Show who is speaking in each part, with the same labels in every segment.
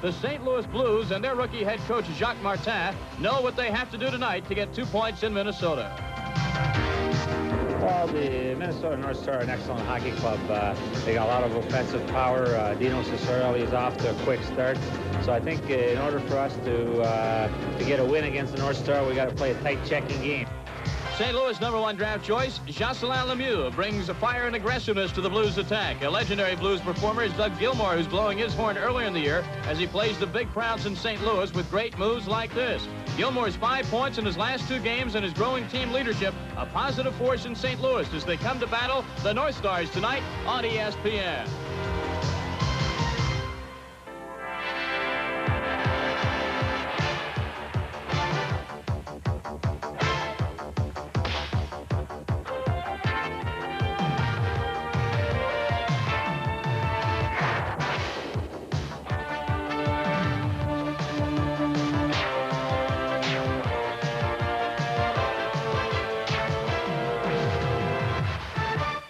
Speaker 1: The St. Louis Blues and their rookie head coach Jacques Martin know what they have to do tonight to get 2 points in Minnesota.
Speaker 2: Well, the Minnesota North Star are an excellent hockey club. They got a lot of offensive power. Dino Cicerelli is off to a quick start. So I think in order for us to get a win against the North Star, we got to play a tight checking game.
Speaker 1: St. Louis #1 draft choice, Jocelyn Lemieux, brings fire and aggressiveness to the Blues attack. A legendary Blues performer is Doug Gilmour, who's blowing his horn earlier in the year as he plays the big crowds in St. Louis with great moves like this. Gilmour's 5 points in his last 2 games and his growing team leadership, a positive force in St. Louis as they come to battle the North Stars tonight on ESPN.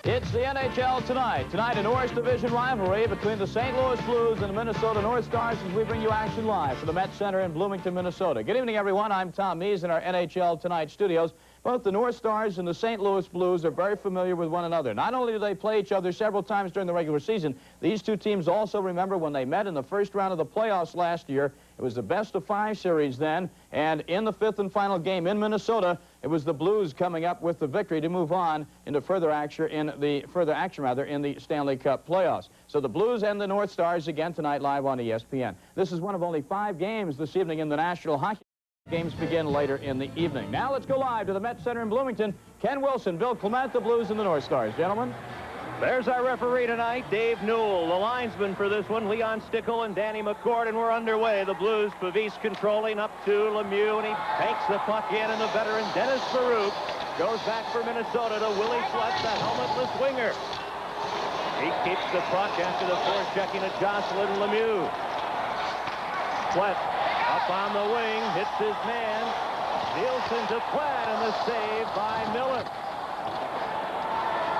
Speaker 1: It's the NHL tonight. Tonight, a North Division rivalry between the St. Louis Blues and the Minnesota North Stars as we bring you action live from the Met Center in Bloomington, Minnesota. Good evening, everyone. I'm Tom Mees in our NHL Tonight studios. Both the North Stars and the St. Louis Blues are very familiar with one another. Not only do they play each other several times during the regular season, these two teams also remember when they met in the first round of the playoffs last year. It was the best-of-5 series then, and in the 5th and final game in Minnesota, it was the Blues coming up with the victory to move on into further action in the Stanley Cup playoffs. So the Blues and the North Stars again tonight live on ESPN. This is one of only 5 games this evening in the National Hockey League. Games begin later in the evening. Now let's go live to the Met Center in Bloomington. Ken Wilson, Bill Clement, the Blues and the North Stars. Gentlemen.
Speaker 3: There's our referee tonight, Dave Newell. The linesman for this one, Leon Stickle and Danny McCord, and we're underway. The Blues, Pavis controlling up to Lemieux, and he takes the puck in, and the veteran Dennis Farouk goes back for Minnesota to Willie Flett, the helmetless winger. He keeps the puck after the forechecking of Jocelyn Lemieux. Flett up on the wing, hits his man. Nielsen to Flett, and the save by Miller.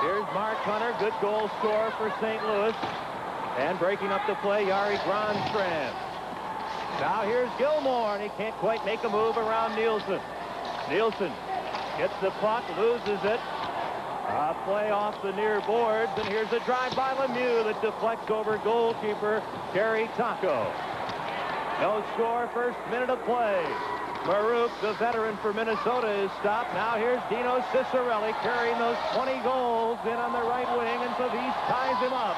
Speaker 3: Here's Mark Hunter, good goal scorer for St. Louis. And breaking up the play, Jari Granstrand. Now here's Gilmour, and he can't quite make a move around Nielsen. Nielsen gets the puck, loses it. A play off the near boards, and here's a drive by Lemieux that deflects over goalkeeper Kerry Taco. No score, first minute of play. Farouk, the veteran for Minnesota, is stopped. Now here's Dino Cicerelli carrying those 20 goals in on the right wing, and Pavis ties him up.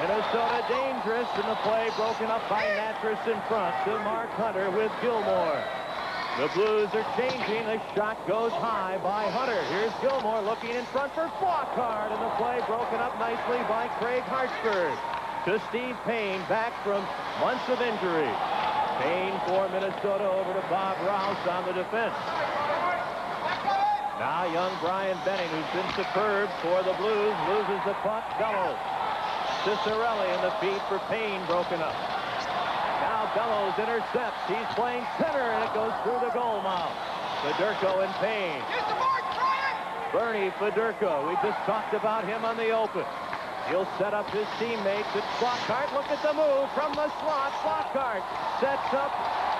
Speaker 3: Minnesota dangerous, and the play broken up by Natras in front to Mark Hunter with Gilmour. The Blues are changing. The shot goes high by Hunter. Here's Gilmour looking in front for Flockhart, and the play broken up nicely by Craig Hartsburg. To Steve Payne, back from months of injury. Payne for Minnesota over to Bob Rouse on the defense. Now young Brian Benning, who's been superb for the Blues, loses the puck. Bellows. Cicerelli in the feed for Payne, broken up. Now Bellows intercepts. He's playing center, and it goes through the goal mouth. Fedorko and Payne. Bernie Fedorko. We just talked about him on the open. He'll set up his teammates. It's Flockhart. Look at the move from the slot. Flockhart sets up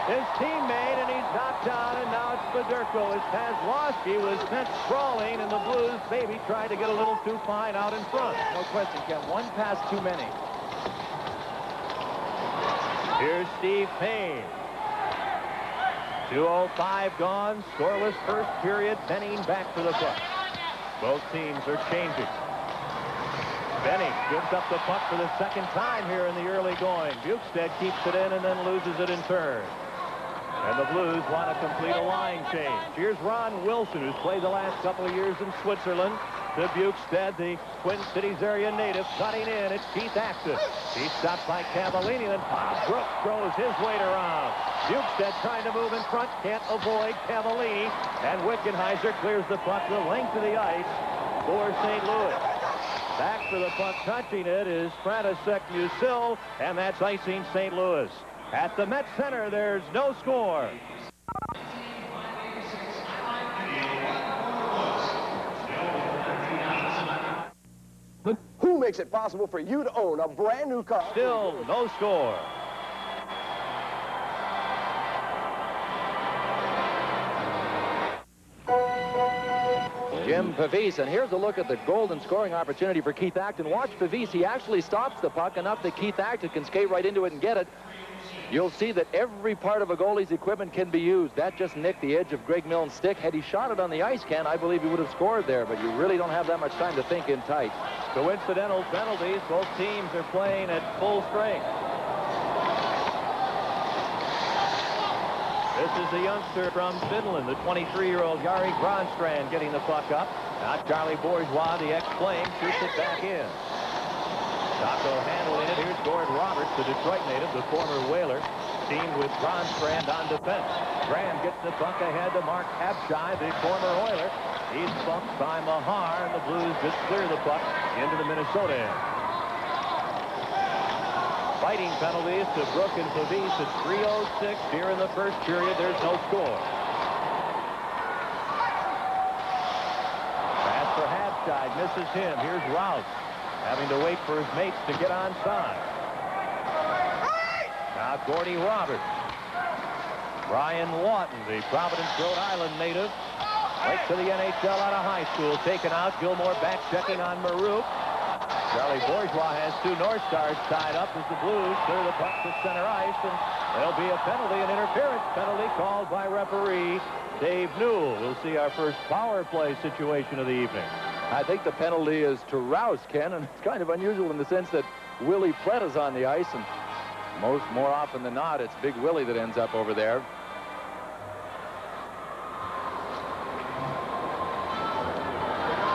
Speaker 3: his teammate, and he's knocked down, and now it's Fedorko. As Kozlowski was sent sprawling, and the Blues maybe tried to get a little too fine out in front.
Speaker 4: No question, Ken. One pass too many.
Speaker 3: Here's Steve Payne. 2:05 gone. Scoreless first period. Benning back for the puck. Both teams are changing. Benning gives up the puck for the second time here in the early going. Bukestad keeps it in and then loses it in turn. And the Blues want to complete a line change. Here's Ron Wilson, who's played the last couple of years in Switzerland. To Bukestad, the Twin Cities area native, cutting in. It's Keith Axton. He's stopped by Cavallini, and Bob Brooks throws his weight around. Bukestad trying to move in front, can't avoid Cavallini, and Wickenheiser clears the puck the length of the ice for St. Louis. Back for the puck, touching it is Frantisek Musil, and that's icing St. Louis. At the Met Center, there's no score.
Speaker 4: But who
Speaker 5: makes it possible for you to own a brand new car.
Speaker 3: Still no score. Jim Pavese, and here's a look at the golden scoring opportunity for Keith Acton. Watch Pavese. He actually stops the puck enough that Keith Acton can skate right into it and get it. You'll see that every part of a goalie's equipment can be used. That just nicked the edge of Greg Milne's stick. Had he shot it on the ice can, I believe he would have scored there, but you really don't have that much time to think in tight. Coincidental penalties. Both teams are playing at full strength. This is the youngster from Finland, the 23-year-old Jari Granstrand getting the puck up. Now Charlie Bourgeois, the ex-Flame, shoots it back in. Taco handling it. Here's Gord Roberts, the Detroit native, the former Whaler, teamed with Granstrand on defense. Graham gets the puck ahead to Mark Abshai, the former Oiler. He's bumped by Mahar, and the Blues just clear the puck into the Minnesota end. Fighting penalties to Brook and Pavese at 3:06 here in the first period. There's no score. Pass for Habside, misses him. Here's Rouse having to wait for his mates to get onside. Now Gordy Roberts. Brian Lawton, the Providence, Rhode Island native, right to the NHL out of high school. Taken out. Gilmore back checking on Marouk. Charlie Bourgeois has two North Stars tied up as the Blues clear the puck to center ice, and there'll be a penalty, an interference penalty called by referee Dave Newell. We'll see our first power play situation of the evening. I think the penalty is to Rouse, Ken, and it's kind of unusual in the sense that Willie Plett is on the ice, and more often than not, it's Big Willie that ends up over there.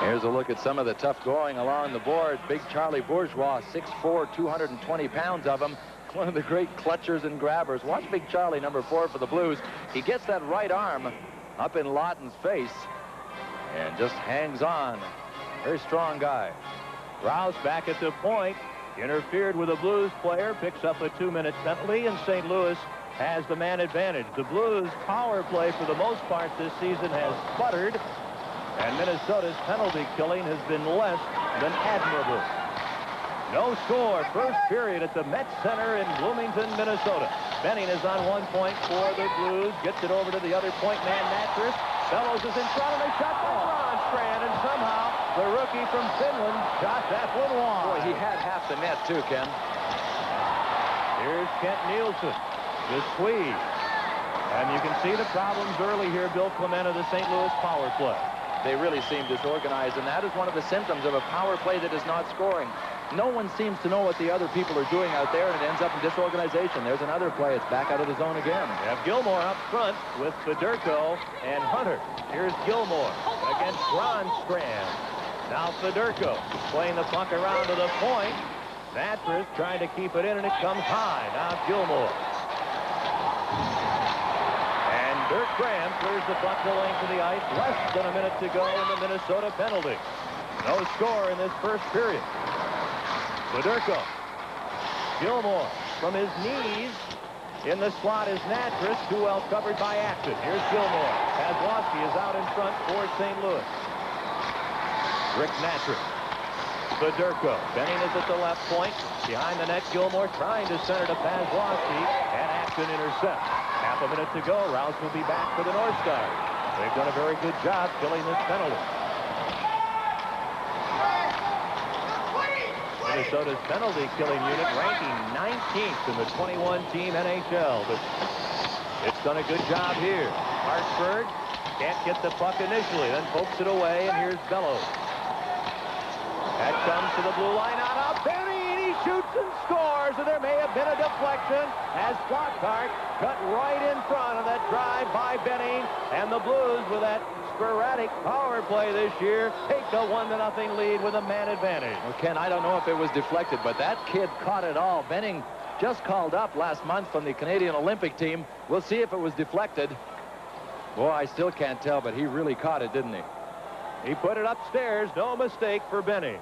Speaker 3: Here's a look at some of the tough going along the board. Big Charlie Bourgeois, 6'4", 220 pounds of him. One of the great clutchers and grabbers. Watch Big Charlie, number 4 for the Blues. He gets that right arm up in Lawton's face and just hangs on. Very strong guy. Rouse back at the point. Interfered with a Blues player. Picks up a 2-minute penalty, and St. Louis has the man advantage. The Blues' power play for the most part this season has sputtered, and Minnesota's penalty killing has been less than admirable. No score, first period at the Met Center in Bloomington, Minnesota. Benning is on 1 point for the Blues. Gets it over to the other point man, Mattress. Fellows is in front of a shot by Granstrand, and somehow the rookie from Finland shot that one wide. Boy, he had half the net too, Ken. Here's Kent Nielsen, the Swede. And you can see the problems early here, Bill Clement, of the St. Louis power play. They really seem disorganized, and that is one of the symptoms of a power play that is not scoring. No one seems to know what the other people are doing out there, and it ends up in disorganization. There's another play. It's back out of the zone again. You have Gilmore up front with Fedorko and Hunter. Here's Gilmore against Granstrand. Now Fedorko playing the puck around to the point. Mattress trying to keep it in, and it comes high. Now Gilmore. Dirk Graham clears the puck the length of the ice. Less than a minute to go in the Minnesota penalty. No score in this first period. Fedorko. Gilmore from his knees. In the slot is Natras, too well covered by Acton. Here's Gilmore. Pazlowski is out in front for St. Louis. Rick Natras. Fedorko. Benning is at the left point. Behind the net, Gilmore trying to center to Pazlowski, and Acton intercepts. Half a minute to go. Rouse will be back for the North Stars. They've done a very good job killing this penalty. Minnesota's penalty-killing unit ranking 19th in the 21-team NHL, but it's done a good job here. Hartsburg can't get the puck initially, then pokes it away, and here's Bellows. That comes to the blue line on up. Benny, he shoots and scores, and there may have been a deflection as Flockhart cut right in front of that drive by Benning, and the Blues, with that sporadic power play this year, take a 1-0 lead with a man advantage. Well, Ken, I don't know if it was deflected, but that kid caught it all. Benning just called up last month from the Canadian Olympic team. We'll see if it was deflected. Boy, I still can't tell, but he really caught it, didn't he? He put it upstairs. No mistake for Benning.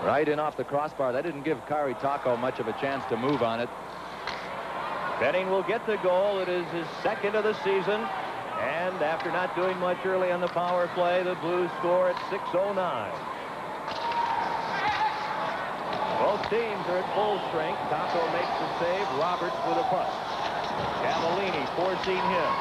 Speaker 3: Right in off the crossbar. That didn't give Kari Taco much of a chance to move on it. Benning will get the goal. It is his second of the season, And after not doing much early on the power play, the Blues score at 6:09. Both teams are at full strength. Taco makes the save. Roberts with a puck. Cavallini forcing him.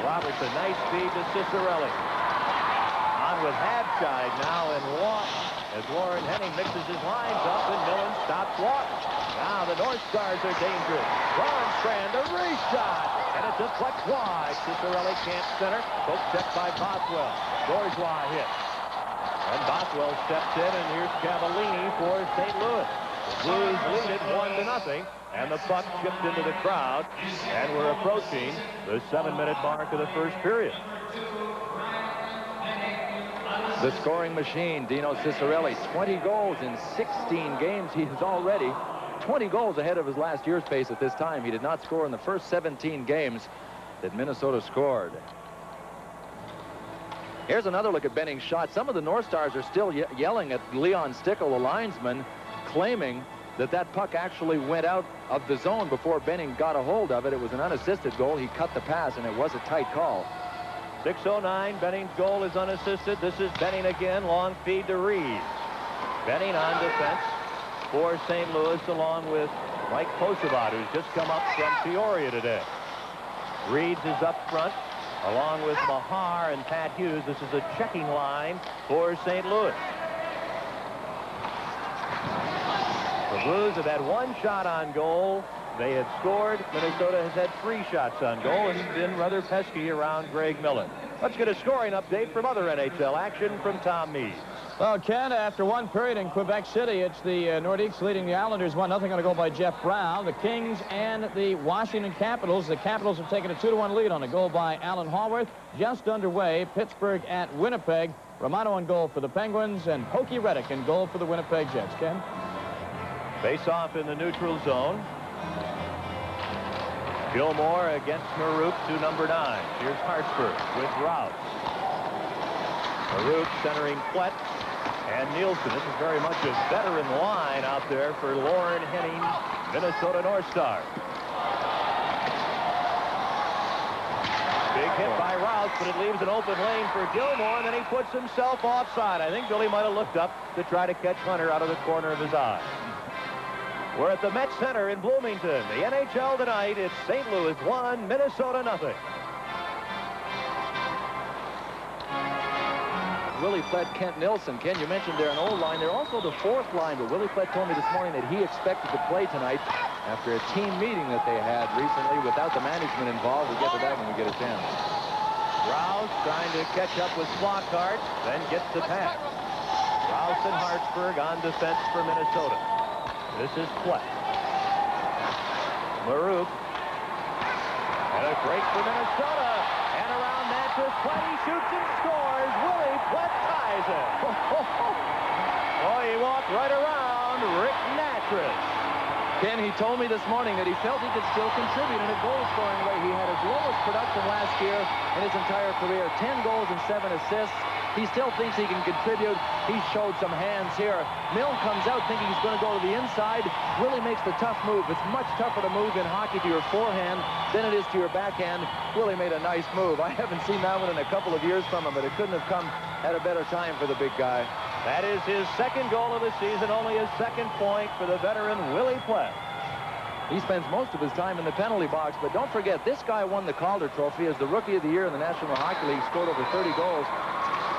Speaker 3: Roberts a nice feed to Cicerelli. On with Habscheid now and walk as Warren Henning mixes his lines up and Millen stops walking. Now the North Stars are dangerous. Ronstrand, a race shot, and it's a flex wide. Cicerelli can't center. Poke check by Bothwell. Bourgeois hit. And Bothwell steps in, and here's Cavallini for St. Louis. The Blues lead it 1-0, and the puck chipped into the crowd, and we're approaching the 7-minute mark of the first period.
Speaker 4: The scoring machine, Dino Cicerelli, 20 goals in 16 games. He is already 20 goals ahead of his last year's pace at this time. He did not score in the first 17 games that Minnesota scored. Here's another look at Benning's shot. Some of the North Stars are still yelling at Leon Stickle, the linesman, claiming that that puck actually went out of the zone before Benning got a hold of it. It was an unassisted goal. He cut the pass, and it was a tight call.
Speaker 3: 6:09, Benning's goal is unassisted. This is Benning again, long feed to Reeves. Benning on defense for St. Louis, along with Mike Posevat, who's just come up from Peoria today. Reeves is up front, along with Mahar and Pat Hughes. This is a checking line for St. Louis. The Blues have had one shot on goal. They have scored. Minnesota has had 3 shots on goal and been rather pesky around Greg Millen. Let's get a scoring update from other NHL action from Tom Meade.
Speaker 1: Well, Ken, after one period in Quebec City, it's the Nordiques leading the Islanders 1-0 on a goal by Jeff Brown. The Kings and the Washington Capitals. The Capitals have taken a 2-1 lead on a goal by Alan Hallworth. Just underway, Pittsburgh at Winnipeg. Romano in goal for the Penguins and Pokey Reddick in goal for the Winnipeg Jets. Ken?
Speaker 3: Face off in the neutral zone. Gilmore against Marouk to number 9. Here's Hartsburg with Rouse. Marouk centering Plett and Nielsen. This is very much a veteran line out there for Lauren Henning, Minnesota North Stars. Big hit by Rouse, but it leaves an open lane for Gilmore, and then he puts himself offside. I think Billy might have looked up to try to catch Hunter out of the corner of his eye. We're at the Met Center in Bloomington. The NHL tonight, it's St. Louis 1, Minnesota 0.
Speaker 4: Willie Plett, Kent Nilsson. Ken, you mentioned they're an old line. They're also the 4th line, but Willie Plett told me this morning that he expected to play tonight after a team meeting that they had recently without the management involved. We'll get to that when we get a chance.
Speaker 3: Rouse trying to catch up with Flockhart, then gets the pass. Rouse and Hartsburg on defense for Minnesota. This is Plett. Marouk. And a break for Minnesota. And around Natras, Plett, he shoots and scores. Willie Plett ties it. Oh, he walked right around Rick Natras.
Speaker 4: Ken, he told me this morning that he felt he could still contribute in a goal-scoring way. He had his lowest production last year in his entire career, 10 goals and 7 assists. He still thinks he can contribute. He showed some hands here. Milne comes out thinking he's going to go to the inside. Willie makes the tough move. It's much tougher to move in hockey to your forehand than it is to your backhand. Willie made a nice move. I haven't seen that one in a couple of years from him, but it couldn't have come at a better time for the big guy.
Speaker 3: That is his 2nd goal of the season, only his 2nd point for the veteran Willie Plett.
Speaker 4: He spends most of his time in the penalty box, but don't forget, this guy won the Calder Trophy as the Rookie of the Year in the National Hockey League, scored over 30 goals.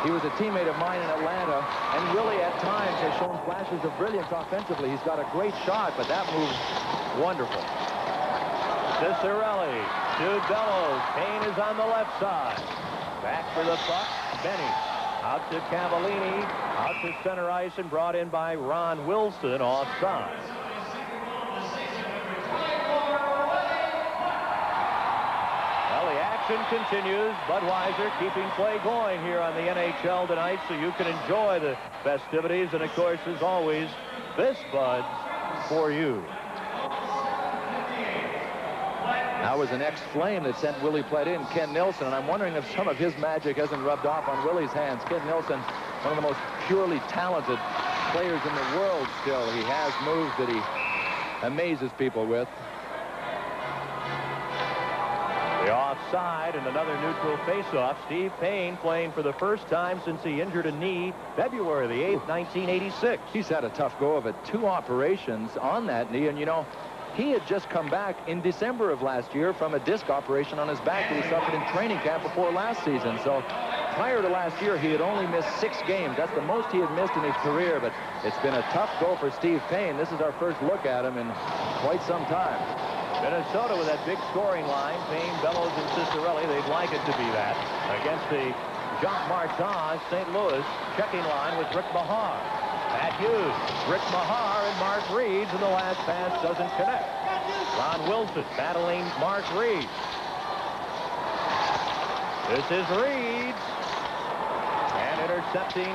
Speaker 4: He was a teammate of mine in Atlanta, and really at times has shown flashes of brilliance offensively. He's got a great shot, but that move's wonderful.
Speaker 3: Cicerelli to Bellows. Kane is on the left side. Back for the puck. Benny out to Cavallini, out to center ice, and brought in by Ron Wilson offside. Action continues. Budweiser keeping play going here on the NHL tonight, so you can enjoy the festivities. And of course, as always, this Bud's for you.
Speaker 4: That was an ex-Flame that sent Willie Plett in, Ken Nilsson, and I'm wondering if some of his magic hasn't rubbed off on Willie's hands. Ken Nilsson, one of the most purely talented players in the world still. He has moves that he amazes people with.
Speaker 3: The offside side, and another neutral faceoff. Steve Payne playing for the first time since he injured a knee February the 8th, 1986.
Speaker 4: He's had a tough go of it. 2 operations on that knee, and you know, he had just come back in December of last year from a disc operation on his back that he suffered in training camp before last season. So prior to last year, he had only missed 6 games. That's the most he had missed in his career, but it's been a tough go for Steve Payne. This is our first look at him in quite some time.
Speaker 3: Minnesota with that big scoring line. Payne, Bellows, and Cicerelli. They'd like it to be that. Against the Jacques Martin St. Louis checking line with Rick Mahar. Pat Hughes, Rick Mahar, and Mark Reeds, and the last pass doesn't connect. Ron Wilson battling Mark Reeds. This is Reeds. And intercepting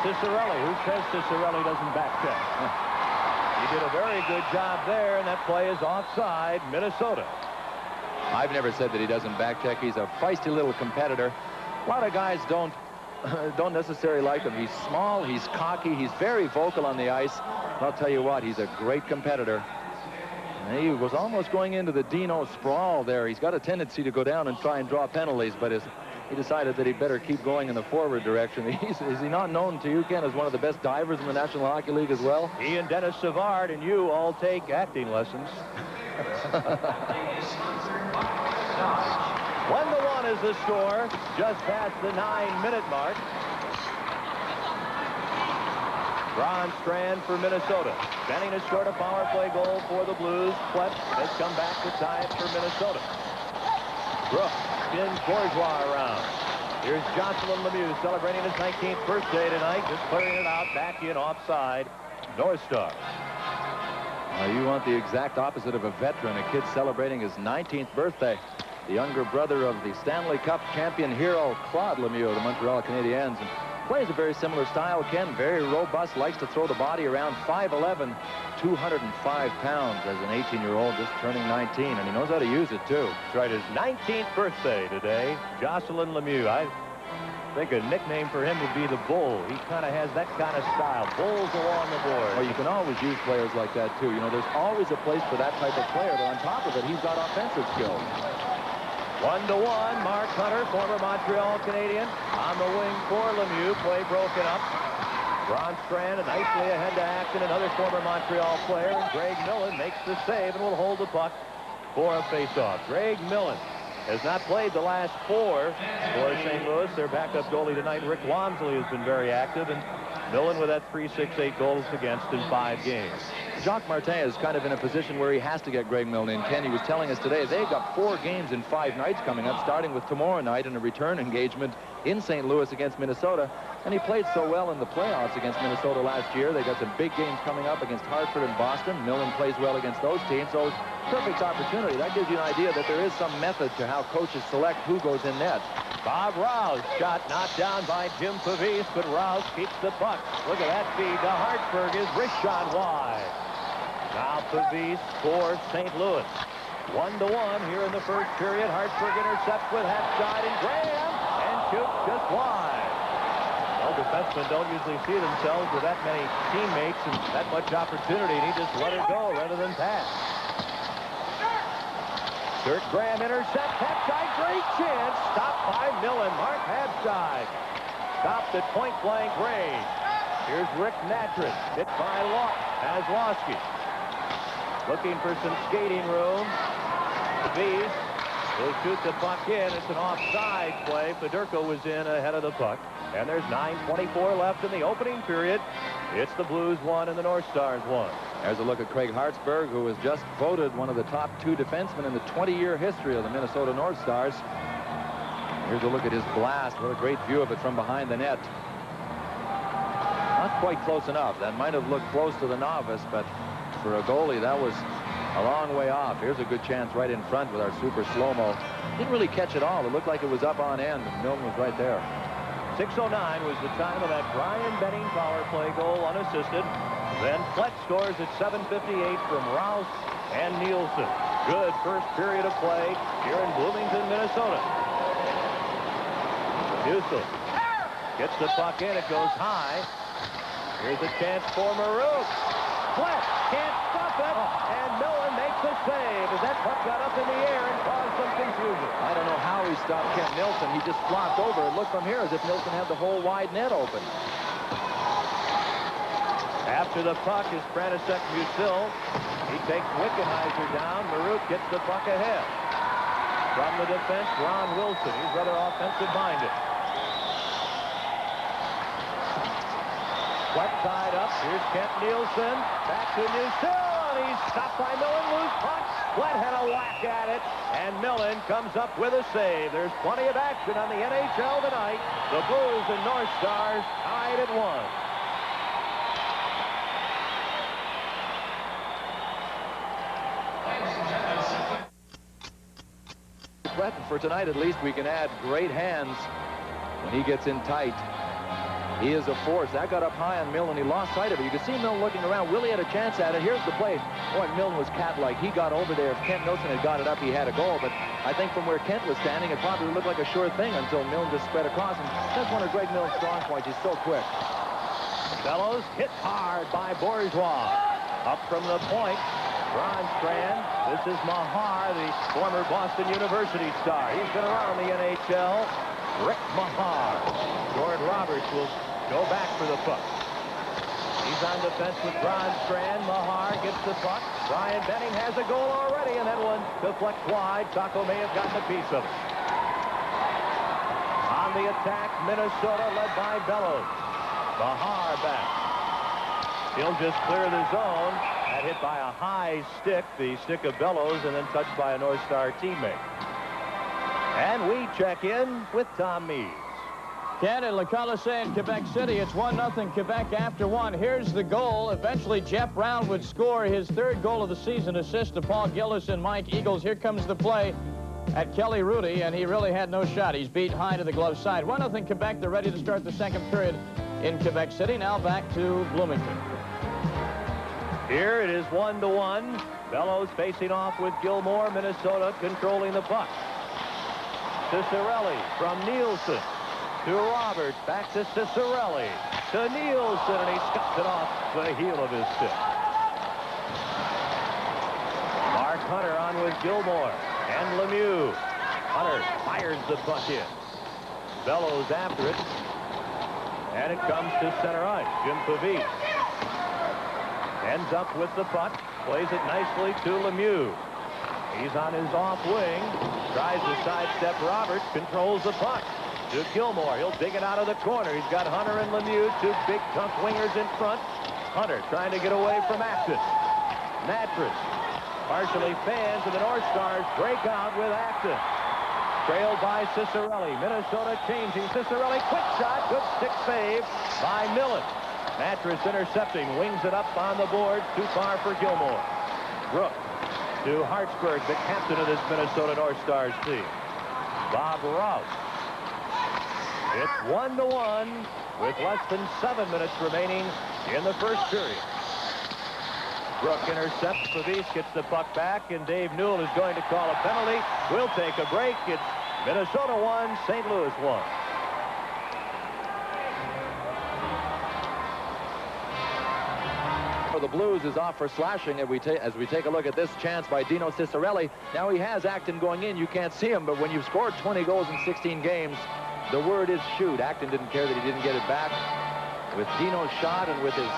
Speaker 3: Cicerelli. Who says Cicerelli doesn't back check? He did a very good job there, and that play is offside, Minnesota.
Speaker 4: I've never said that he doesn't back check. He's a feisty little competitor. A lot of guys don't necessarily like him. He's small, he's cocky, he's very vocal on the ice. I'll tell you what, he's a great competitor. And he was almost going into the Dino sprawl there. He's got a tendency to go down and try and draw penalties, but he decided that he'd better keep going in the forward direction. Is he not known to you, Ken, as one of the best divers in the National Hockey League as well?
Speaker 3: He and Dennis Savard and you all take acting lessons. 1-1 is the score, just past the 9-minute mark. Ron Strand for Minnesota. Benning has scored a power play goal for the Blues. Plett has come back to tie it for Minnesota. Brooks spins Bourgeois around. Here's Jocelyn Lemieux celebrating his 19th birthday tonight. Just clearing it out, back in offside. North Star.
Speaker 4: You want the exact opposite of a veteran, a kid celebrating his 19th birthday. The younger brother of the Stanley Cup champion hero, Claude Lemieux, the Montreal Canadiens. And plays a very similar style, Ken. Very robust, likes to throw the body around. 5'11", 205 pounds as an 18-year-old just turning 19, and he knows how to use it, too.
Speaker 3: That's right, his 19th birthday today. Jocelyn Lemieux. I think a nickname for him would be the Bull. He kind of has that kind of style. Bulls along the board.
Speaker 4: Well, you can always use players like that, too. You know, there's always a place for that type of player, but on top of it, he's got offensive skills.
Speaker 3: 1-1, Mark Hunter, former Montreal Canadian, on the wing for Lemieux. Play broken up. Ron Strand nicely ahead to Acton, another former Montreal player. And Greg Millen makes the save and will hold the puck for a faceoff. Greg Millen has not played the last 4 for St. Louis. Their backup goalie tonight, Rick Wamsley, has been very active, and Millen with that 3-6-8 goals against in 5 games.
Speaker 4: Jacques Martin is kind of in a position where he has to get Greg Millen in. Ken, he was telling us today they've got 4 games in 5 nights coming up, starting with tomorrow night in a return engagement in St. Louis against Minnesota. And he played so well in the playoffs against Minnesota last year. They got some big games coming up against Hartford and Boston. Millen plays well against those teams, so it's a perfect opportunity. That gives you an idea that there is some method to how coaches select who goes in net.
Speaker 3: Bob Rouse shot knocked down by Jim Pavis, but Rouse keeps the puck. Look at that feed to Hartford. His wrist shot wide. Now Pavis for St. Louis. 1-1 here in the first period. Hartford intercepts with half side and Graham and shoots just wide. Well, defensemen don't usually see themselves with that many teammates and that much opportunity, and he just let it go rather than pass. Kurt Graham intercepts, Habside, great chance, stopped by Millen. Mark Habside stopped at point-blank range. Here's Rick Natras, hit by Hazlowski. Looking for some skating room. Pavis will shoot the puck in. It's an offside play. Fedorko was in ahead of the puck. And there's 9:24 left in the opening period. It's the Blues 1 and the North Stars 1.
Speaker 4: There's a look at Craig Hartsburg, who was just voted one of the top 2 defensemen in the 20-year history of the Minnesota North Stars. Here's a look at his blast. What a great view of it from behind the net. Not quite close enough. That might have looked close to the novice, but for a goalie, that was a long way off. Here's a good chance right in front with our super slow-mo. Didn't really catch it all. It looked like it was up on end, and Milne was right there.
Speaker 3: 6:09 was the time of that Brian Benning power play goal unassisted. Then Plett scores at 7:58 from Rouse and Nielsen. Good first period of play here in Bloomington, Minnesota. Houston gets the puck in. It goes high. Here's a chance for Maroon. Flett can't stop it, and Millen makes the save as that puck got up in the air and caused some confusion.
Speaker 4: I don't know how he stopped Kent Nilsson. He just flopped over. It looked from here as if Nilsson had the whole wide net open.
Speaker 3: After the puck is Frantisek Musil. He takes Wickenheiser down. Maruk gets the puck ahead. From the defense, Ron Wilson. He's rather offensive-minded. Flett tied up. Here's Kent Nielsen. Back to Musil, and he's stopped by Millen. Loose puck. Flett had a whack at it, and Millen comes up with a save. There's plenty of action on the NHL tonight. The Blues and North Stars tied at 1.
Speaker 4: For tonight, at least, we can add great hands when he gets in tight. He is a force. That got up high on Millen. He lost sight of it. You can see Millen looking around. Willie had a chance at it. Here's the play. Boy, Millen was cat-like. He got over there. If Kent Nilsson had got it up, he had a goal. But I think from where Kent was standing, it probably looked like a sure thing until Millen just spread across. And that's one of Greg Millen's strong points. He's so quick.
Speaker 3: Bellows hit hard by Bourgeois. Up from the point. Bronstrand. This is Mahar, the former Boston University star. He's been around the NHL. Rick Mahar. Jordan Roberts will go back for the puck. He's on defense with Bronstrand. Mahar gets the puck. Brian Benning has a goal already, and that one deflects wide. Taco may have gotten a piece of it. On the attack, Minnesota led by Bellows. Mahar back. He'll just clear the zone. That hit by a high stick, the stick of Bellows, and then touched by a North Star teammate. And we check in with Tom Mees.
Speaker 1: Ken and Le Colisée in Quebec City. It's 1-0 Quebec after 1. Here's the goal. Eventually, Jeff Brown would score his 3rd goal of the season, assist to Paul Gillis and Mike Eagles. Here comes the play at Kelly Rudy, and he really had no shot. He's beat high to the glove side. 1-0 Quebec. They're ready to start the 2nd period in Quebec City. Now back to Bloomington.
Speaker 3: Here it is 1-1. Bellows facing off with Gilmore. Minnesota controlling the puck. Ciccarelli from Nielsen to Roberts. Back to Ciccarelli to Nielsen, and he scuffs it off the heel of his stick. Mark Hunter on with Gilmore and Lemieux. Hunter fires the puck in. Bellows after it. And it comes to center ice. Jim Pavis ends up with the puck, plays it nicely to Lemieux. He's on his off wing, tries to sidestep Roberts, controls the puck to Gilmore. He'll dig it out of the corner. He's got Hunter and Lemieux, 2 big tough wingers in front. Hunter trying to get away from Acton. Natras partially fans, and the North Stars break out with Acton. Trailed by Ciccarelli. Minnesota changing. Ciccarelli, quick shot, good stick save by Millen. Natras intercepting, wings it up on the board, too far for Gilmore. Brook to Hartsburg, the captain of this Minnesota North Stars team. Bob Rouse. It's 1-1 with less than 7 minutes remaining in the 1st period. Brook intercepts. Pavis gets the puck back, and Dave Newell is going to call a penalty. We'll take a break. It's Minnesota 1, St. Louis 1.
Speaker 4: The Blues is off for slashing as we take a look at this chance by Dino Ciccarelli. Now he has Acton going in. You can't see him, but when you've scored 20 goals in 16 games, the word is shoot. Acton didn't care that he didn't get it back. With Dino's shot and with his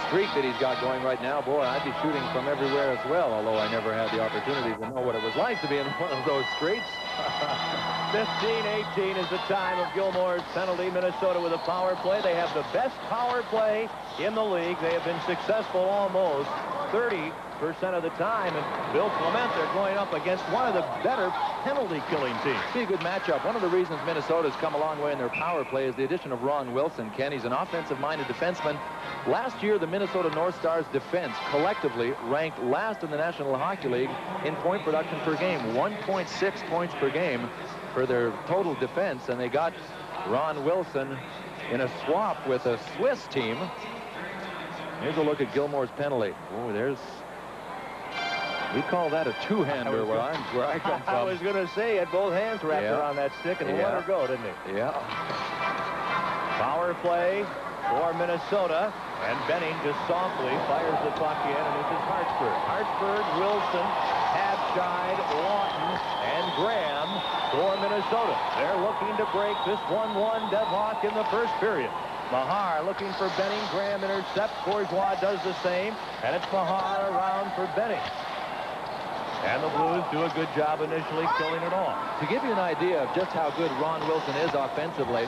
Speaker 4: streak that he's got going right now, boy, I'd be shooting from everywhere as well, although I never had the opportunity to know what it was like to be in one of those streaks.
Speaker 3: 15-18 is the time of Gilmore's penalty. Minnesota with a power play. They have the best power play in the league. They have been successful almost 30% of the time. And Bill Clement, they're going up against one of the better penalty-killing teams.
Speaker 4: See a good matchup. One of the reasons Minnesota's come a long way in their power play is the addition of Ron Wilson. Ken, he's an offensive-minded defenseman. Last year, the Minnesota North Stars defense collectively ranked last in the National Hockey League in point production per game, 1.6 points per game for their total defense, and they got Ron Wilson in a swap with a Swiss team. Here's a look at Gilmore's penalty. Oh, we call that a two-hander where I come from.
Speaker 3: I was going to say, he had both hands wrapped around that stick and let her go, didn't he?
Speaker 4: Yeah.
Speaker 3: Power play. for Minnesota. And Benning just softly fires the puck in, and this is Hartsburg. Hartsburg, Wilson, Habscheid, Lawton, and Graham for Minnesota. They're looking to break this 1-1 deadlock in the first period. Mahar looking for Benning. Graham intercepts. Bourgeois does the same, and it's Mahar around for Benning. And the Blues do a good job initially killing it off.
Speaker 4: To give you an idea of just how good Ron Wilson is offensively,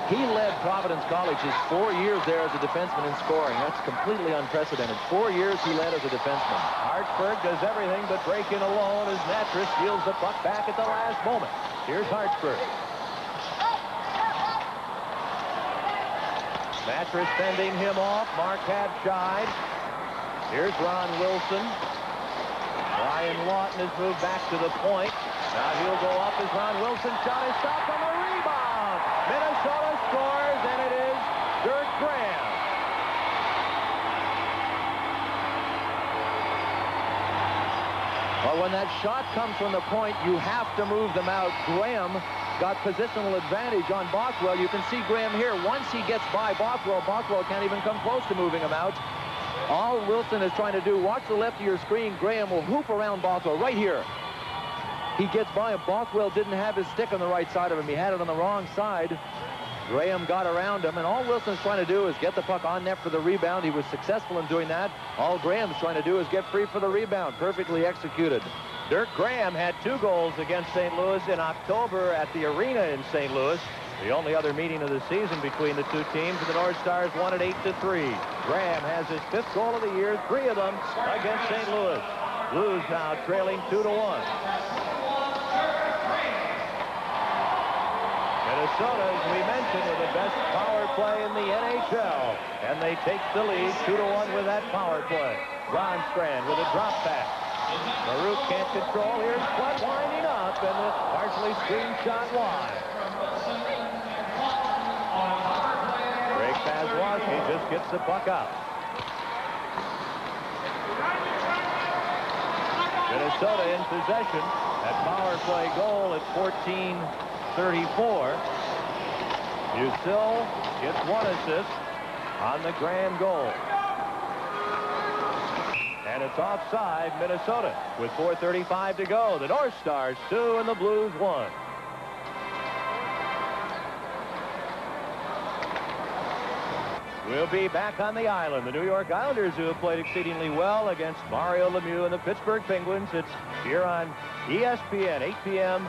Speaker 4: he led Providence College his 4 years there as a defenseman in scoring. That's completely unprecedented. 4 years he led as a defenseman.
Speaker 3: Hartsburg does everything but break in alone as Natras steals the puck back at the last moment. Here's Hartsburg. Natras fending him off. Mark Habscheid. Here's Ron Wilson. Brian Lawton has moved back to the point. Now he'll go up as Ron Wilson shot is stopped on the rebound. Minnesota scores, and it is Dirk Graham.
Speaker 4: Well, when that shot comes from the point, you have to move them out. Graham got positional advantage on Bothwell. You can see Graham here. Once he gets by Bothwell, Bothwell can't even come close to moving him out. All Wilson is trying to do, watch the left of your screen. Graham will hoop around Bothwell right here. He gets by him. Bothwell didn't have his stick on the right side of him. He had it on the wrong side. Graham got around him, and all Wilson's trying to do is get the puck on net for the rebound. He was successful in doing that. All Graham's trying to do is get free for the rebound. Perfectly executed.
Speaker 3: Dirk Graham had 2 goals against St. Louis in October at the arena in St. Louis. The only other meeting of the season between the two teams, and the North Stars won it 8-3. Graham has his 5th goal of the year, 3 of them against St. Louis. Blues now trailing 2-1. Minnesota, as we mentioned, with the best power play in the NHL. And they take the lead 2-1 with that power play. Ronstrand with a drop pass. Marouk can't control. Here's Flood winding up, and the partially screened shot wide. Greg Pazwowski just gets the puck out. Minnesota in possession. That power play goal at 14:34. Musil gets 1 assist on the Graham goal. And it's offside, Minnesota, with 4:35 to go. The North Stars 2 and the Blues 1. We'll be back on the island. The New York Islanders, who have played exceedingly well against Mario Lemieux and the Pittsburgh Penguins. It's here on ESPN, 8 p.m.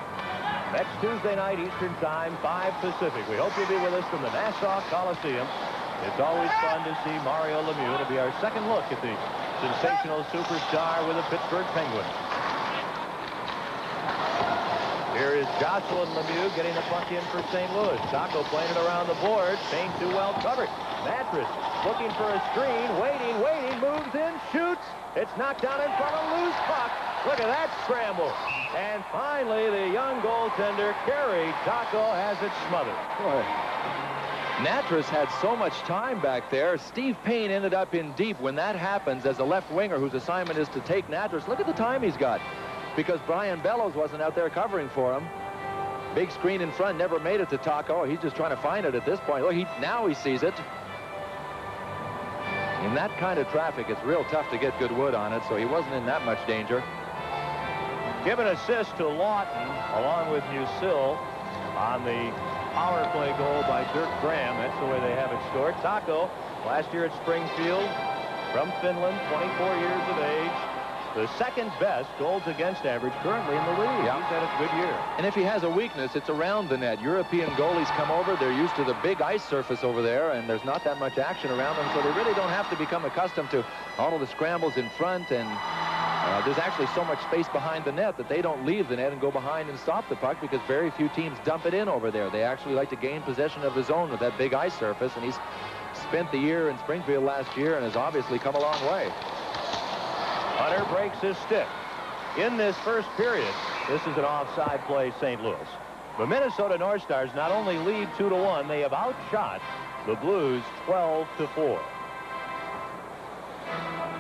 Speaker 3: next Tuesday night Eastern Time, 5 Pacific. We hope you'll be with us from the Nassau Coliseum. It's always fun to see Mario Lemieux. It'll be our second look at the sensational superstar with the Pittsburgh Penguins. Here is Jocelyn Lemieux getting the puck in for St. Louis. Taco playing it around the board. Staying too well covered. Natras looking for a screen. Waiting, moves in, shoots. It's knocked down in front of loose puck. Look at that scramble. And finally, the young goaltender, Kerry Taco, has it smothered.
Speaker 4: Boy. Natras had so much time back there. Steve Payne ended up in deep. When that happens, as a left winger whose assignment is to take Natras, look at the time he's got. Because Brian Bellows wasn't out there covering for him. Big screen in front, never made it to Taco. He's just trying to find it at this point. Look, now he sees it. In that kind of traffic, it's real tough to get good wood on it, so he wasn't in that much danger.
Speaker 3: Give an assist to Lawton, along with Musil, on the power play goal by Dirk Graham. That's the way they have it scored. Taco, last year at Springfield, from Finland, 24 years of age. The second best goals against average currently in the league.
Speaker 4: Yeah.
Speaker 3: He's had a good year.
Speaker 4: And if he has a weakness, it's around the net. European goalies come over. They're used to the big ice surface over there, and there's not that much action around them, so they really don't have to become accustomed to all of the scrambles in front, and there's actually so much space behind the net that they don't leave the net and go behind and stop the puck, because very few teams dump it in over there. They actually like to gain possession of the zone with that big ice surface, and he's spent the year in Springfield last year and has obviously come a long way.
Speaker 3: Hunter breaks his stick. In this first period, this is an offside play, St. Louis. The Minnesota North Stars not only lead 2-1, they have outshot the Blues 12-4.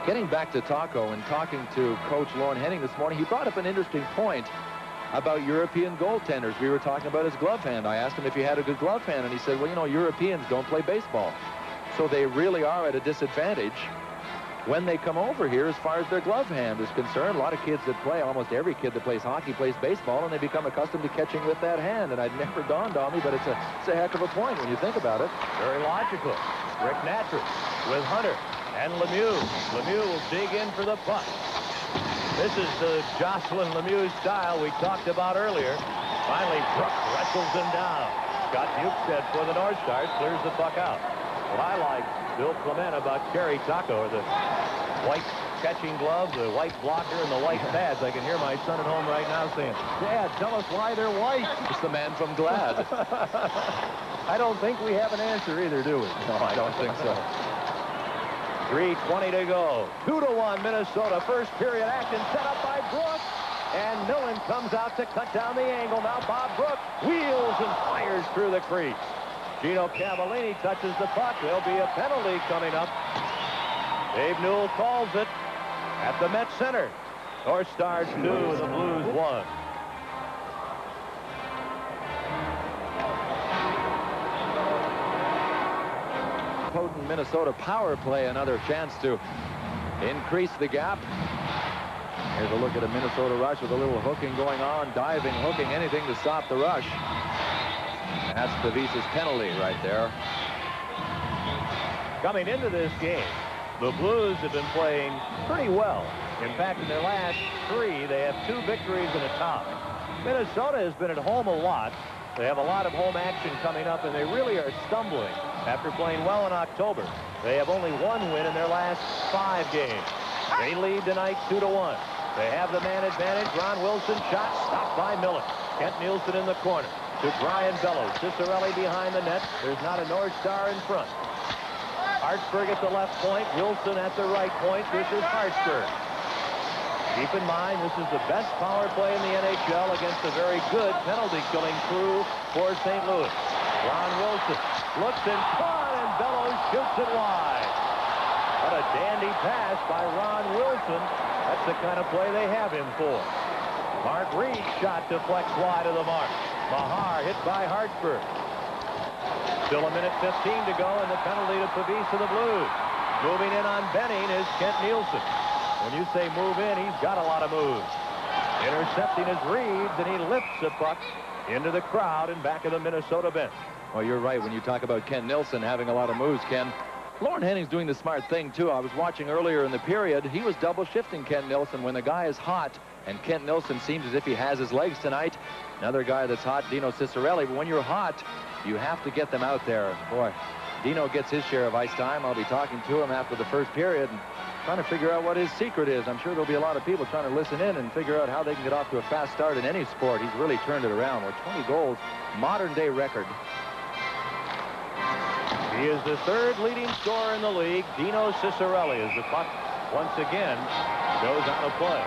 Speaker 4: Getting back to Taco and talking to Coach Lorne Henning this morning, he brought up an interesting point about European goaltenders. We were talking about his glove hand. I asked him if he had a good glove hand, and he said, well, you know, Europeans don't play baseball.
Speaker 6: So they really are at a disadvantage when they come over here as far as their glove hand is concerned. A lot of kids that play, almost every kid that plays hockey plays baseball, and they become accustomed to catching with that hand. And it never dawned on me, but it's a heck of a point when you think about it.
Speaker 3: Very logical. Rick Natras with Hunter and Lemieux. Lemieux will dig in for the puck. This is the Jocelyn Lemieux style we talked about earlier. Finally, Brook wrestles him down. Scott Bukestad for the North Stars clears the puck out. What I like, Bill Clement, about Kerry Taco, the white catching glove, the white blocker, and the white pads. I can hear my son at home right now saying, Dad, tell us why they're white.
Speaker 6: It's the man from Glad.
Speaker 3: I don't think we have an answer either, do we?
Speaker 6: No, I don't think so.
Speaker 3: 3:20 to go. 2-1 Minnesota. First period action set up by Brook. And Millen comes out to cut down the angle. Now Bob Brook wheels and fires through the crease. Gino Cavallini touches the puck. There'll be a penalty coming up. Dave Newell calls it at the Met Center. North Stars 2, the Blues 1.
Speaker 6: Potent Minnesota power play, another chance to increase the gap. Here's a look at a Minnesota rush with a little hooking going on, diving, hooking, anything to stop the rush. And that's Pavisa's penalty right there.
Speaker 3: Coming into this game, the Blues have been playing pretty well. In fact, in their last 3, they have 2 victories and a tie. Minnesota has been at home a lot. They have a lot of home action coming up, and they really are stumbling after playing well in October. They have only 1 win in their last 5 games. They lead tonight 2-1. They have the man advantage. Ron Wilson shot stopped by Miller. Kent Nielsen in the corner to Brian Bellows. Cicerelli behind the net. There's not a North Star in front. Hartsburg at the left point. Wilson at the right point. This is Hartsburg. Keep in mind, this is the best power play in the NHL against a very good penalty-killing crew for St. Louis. Ron Wilson looks in front, and Bellows shoots it wide. What a dandy pass by Ron Wilson. That's the kind of play they have him for. Mark Reed shot deflects wide of the mark. Mahar hit by Hartsburg. Still a minute 15 to go, and the penalty to Pavisa, the Blues. Moving in on Benning is Kent Nielsen. When you say move in, he's got a lot of moves. Intercepting his Reed, and he lifts the puck into the crowd and back of the Minnesota bench.
Speaker 6: Well, you're right when you talk about Kent Nielsen having a lot of moves, Ken. Lauren Henning's doing the smart thing, too. I was watching earlier in the period. He was double shifting Kent Nielsen when the guy is hot, and Kent Nielsen seems as if he has his legs tonight. Another guy that's hot, Dino Cicerelli. But when you're hot, you have to get them out there. Boy, Dino gets his share of ice time. I'll be talking to him after the first period and trying to figure out what his secret is. I'm sure there'll be a lot of people trying to listen in and figure out how they can get off to a fast start in any sport. He's really turned it around with 20 goals, modern-day record.
Speaker 3: He is the 3rd leading scorer in the league. Dino Cicerelli, as the puck once again goes out of play.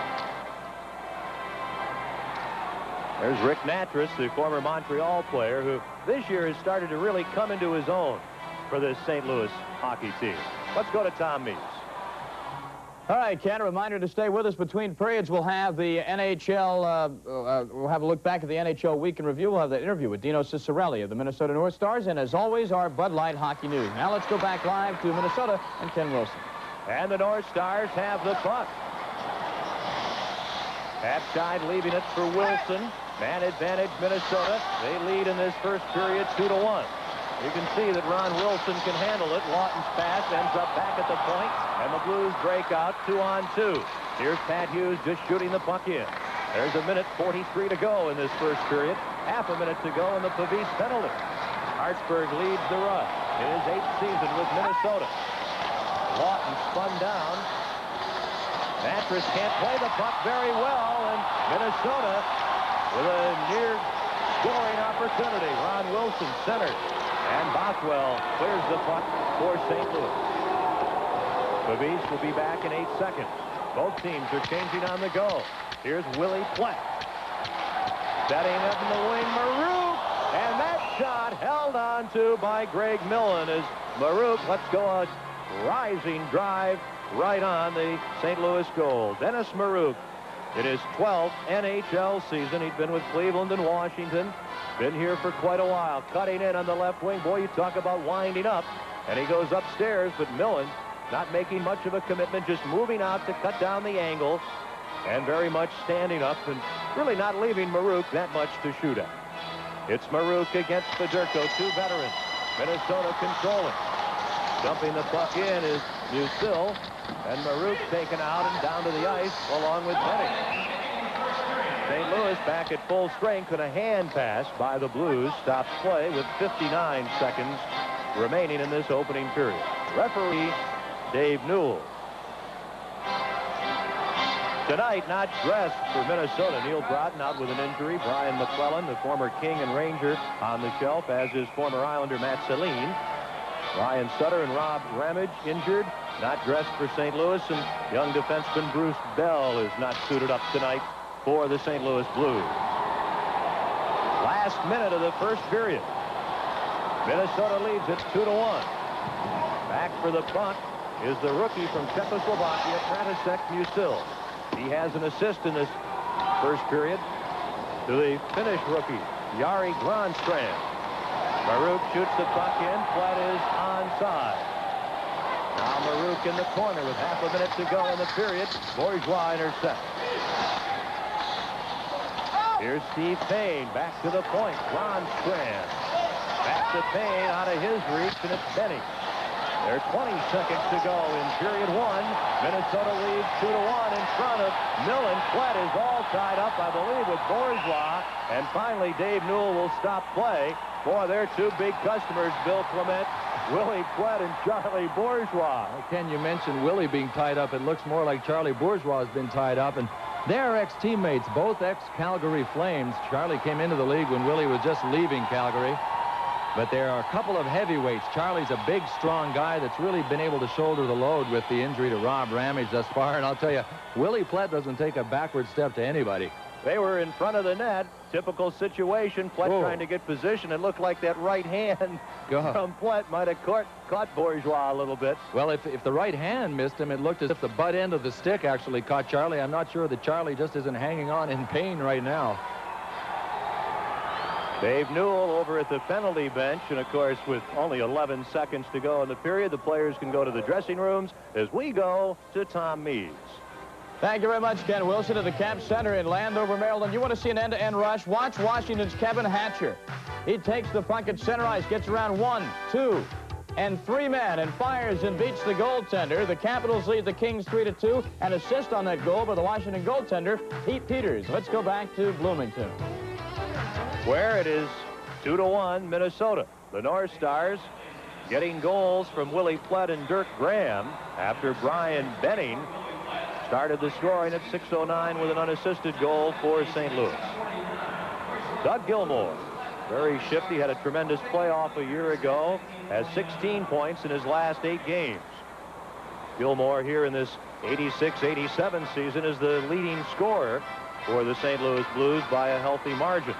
Speaker 3: There's Rick Natras, the former Montreal player, who this year has started to really come into his own for this St. Louis hockey team. Let's go to Tom Meeks.
Speaker 1: All right, Ken, a reminder to stay with us. Between periods, we'll have the NHL, we'll have a look back at the NHL Week in Review. We'll have that interview with Dino Cicerelli of the Minnesota North Stars, and as always, our Bud Light hockey news. Now let's go back live to Minnesota and Ken Wilson.
Speaker 3: And the North Stars have the puck. Papside leaving it for Wilson. Man advantage, Minnesota. They lead in this first period 2-1. You can see that Ron Wilson can handle it. Lawton's pass ends up back at the point, and the Blues break out 2-on-2. Here's Pat Hughes just shooting the puck in. There's a minute 43 to go in this first period. Half a minute to go in the Pavis penalty. Hartsburg leads the run in his 8th season with Minnesota. Lawton spun down. Natras can't play the puck very well, and Minnesota with a near scoring opportunity. Ron Wilson centered. And Bothwell clears the puck for St. Louis. Pavis will be back in 8 seconds. Both teams are changing on the go. Here's Willie Pleck. Setting up in the wing, Marouk. And that shot held on to by Greg Millen as Marouk lets go a rising drive right on the St. Louis goal. Dennis Marouk in his 12th NHL season. He'd been with Cleveland and Washington. Been here for quite a while. Cutting in on the left wing. Boy, you talk about winding up. And he goes upstairs, but Millen not making much of a commitment, just moving out to cut down the angle and very much standing up and really not leaving Maruk that much to shoot at. It's Maruk against Fedorko, two veterans. Minnesota controlling. Dumping the puck in is Musil, and Maruk taken out and down to the ice along with Benning. St. Louis back at full strength, and a hand pass by the Blues stops play with 59 seconds remaining in this opening period. Referee Dave Newell. Tonight, not dressed for Minnesota. Neil Broughton out with an injury. Brian McClellan, the former King and Ranger, on the shelf, as is former Islander Matt Celine. Ryan Sutter and Rob Ramage injured. Not dressed for St. Louis, and young defenseman Bruce Bell is not suited up tonight for the St. Louis Blues. Last minute of the first period. Minnesota leads it 2-1. Back for the puck is the rookie from Czechoslovakia, František Musil. He has an assist in this first period to the Finnish rookie, Jari Granstrand. Maruk shoots the puck in. Platt is onside. Now Maruk in the corner with half a minute to go in the period. Bourgeois intercepts. Here's Steve Payne back to the point. Granstrand. Back to Payne out of his reach, and it's Benning. There's 20 seconds to go in period one. Minnesota leads 2-1 in front of Millen. Platt is all tied up, I believe, with Bourgeois. And finally, Dave Newell will stop play. Boy, they're two big customers, Bill Clement, Willie Platt and Charlie Bourgeois.
Speaker 6: Ken, you mentioned Willie being tied up. It looks more like Charlie Bourgeois has been tied up. And they're ex-teammates, both ex-Calgary Flames. Charlie came into the league when Willie was just leaving Calgary. But there are a couple of heavyweights. Charlie's a big, strong guy that's really been able to shoulder the load with the injury to Rob Ramage thus far. And I'll tell you, Willie Platt doesn't take a backward step to anybody.
Speaker 3: They were in front of the net. Typical situation. Platt trying to get position. It looked like that right hand from Platt might have caught Bourgeois a little bit.
Speaker 6: Well, if the right hand missed him, it looked as if the butt end of the stick actually caught Charlie. I'm not sure that Charlie just isn't hanging on in pain right now.
Speaker 3: Dave Newell over at the penalty bench, and of course with only 11 seconds to go in the period, the players can go to the dressing rooms as we go to Tom Meades.
Speaker 1: Thank you very much, Ken Wilson, at the Camp Center in Landover, Maryland. You want to see an end-to-end rush? Watch Washington's Kevin Hatcher. He takes the puck at center ice, gets around 1, 2, and 3 men, and fires and beats the goaltender. The Capitals lead the Kings 3-2, and assist on that goal by the Washington goaltender, Pete Peters. Let's go back to Bloomington,
Speaker 3: where it is 2-1 Minnesota. The North Stars getting goals from Willie Platt and Dirk Graham after Brian Benning started the scoring at 6:09 with an unassisted goal for St. Louis. Doug Gilmour, very shifty, had a tremendous playoff a year ago, has 16 points in his last 8 games. Gilmour here in this 86-87 season is the leading scorer for the St. Louis Blues by a healthy margin.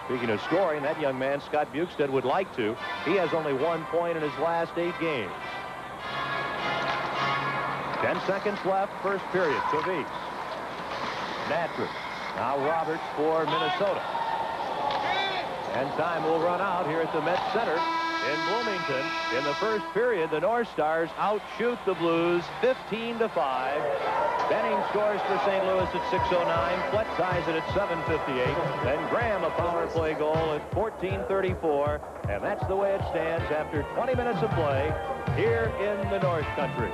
Speaker 3: Speaking of scoring, that young man, Scott Bukestad, would like to. He has only 1 point in his last 8 games. 10 seconds left, first period. Kovic. Natras. Now Roberts for Minnesota. And time will run out here at the Met Center in Bloomington. In the first period, the North Stars outshoot the Blues 15-5. Benning scores for St. Louis at 6:09. Platt ties it at 7:58. Then Graham a power play goal at 14:34. And that's the way it stands after 20 minutes of play here in the North Country.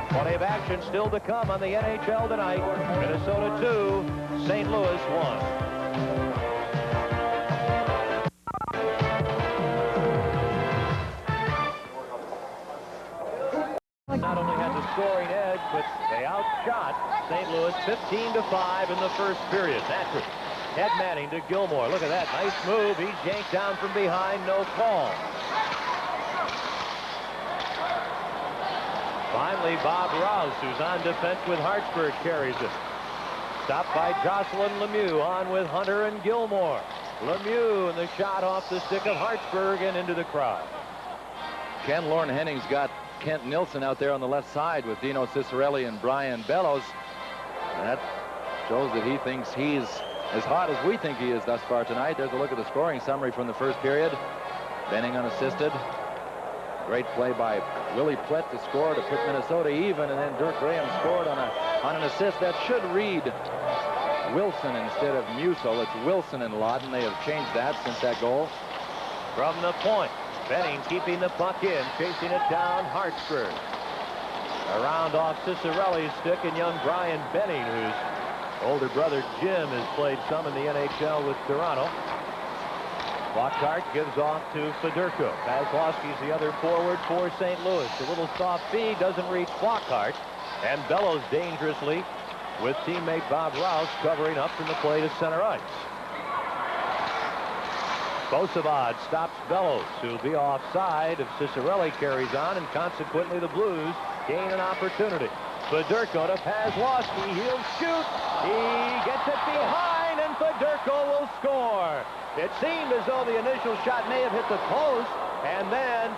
Speaker 3: Plenty of action still to come on the NHL tonight. Minnesota 2, St. Louis 1. Not only had the scoring edge, but they outshot St. Louis 15-5 in the first period. Natras. Ed Manning to Gilmour. Look at that. Nice move. He's yanked down from behind. No call. Finally, Bob Rouse, who's on defense with Hartsburg, carries it. Stopped by Jocelyn Lemieux, on with Hunter and Gilmour. Lemieux and the shot off the stick of Hartsburg and into the crowd.
Speaker 6: Ken, Lorne Henning's got Kent Nilsson out there on the left side with Dino Cicerelli and Brian Bellows. And that shows that he thinks he's as hot as we think he is thus far tonight. There's a look at the scoring summary from the first period. Benning unassisted. Great play by Willie Plett to score to put Minnesota even, and then Dirk Graham scored on an assist that should read Wilson instead of Musil. It's Wilson and Lawton. They have changed that since that goal.
Speaker 3: From the point, Benning keeping the puck in, chasing it down Hartsburg. Around off Cicerelli's stick, and young Brian Benning, whose older brother Jim has played some in the NHL with Toronto. Lockhart gives off to Fedorko. Kozlowski's the other forward for St. Louis. A little soft feed doesn't reach Lockhart, and Bellows dangerously with teammate Bob Rouse covering up from the play to center ice. Bosavad stops Bellows, who'll be offside if Cicerelli carries on, and consequently the Blues gain an opportunity. Fedorko to Kozlowski. He'll shoot. He gets it behind, and Fedorko will score. It seemed as though the initial shot may have hit the post, and then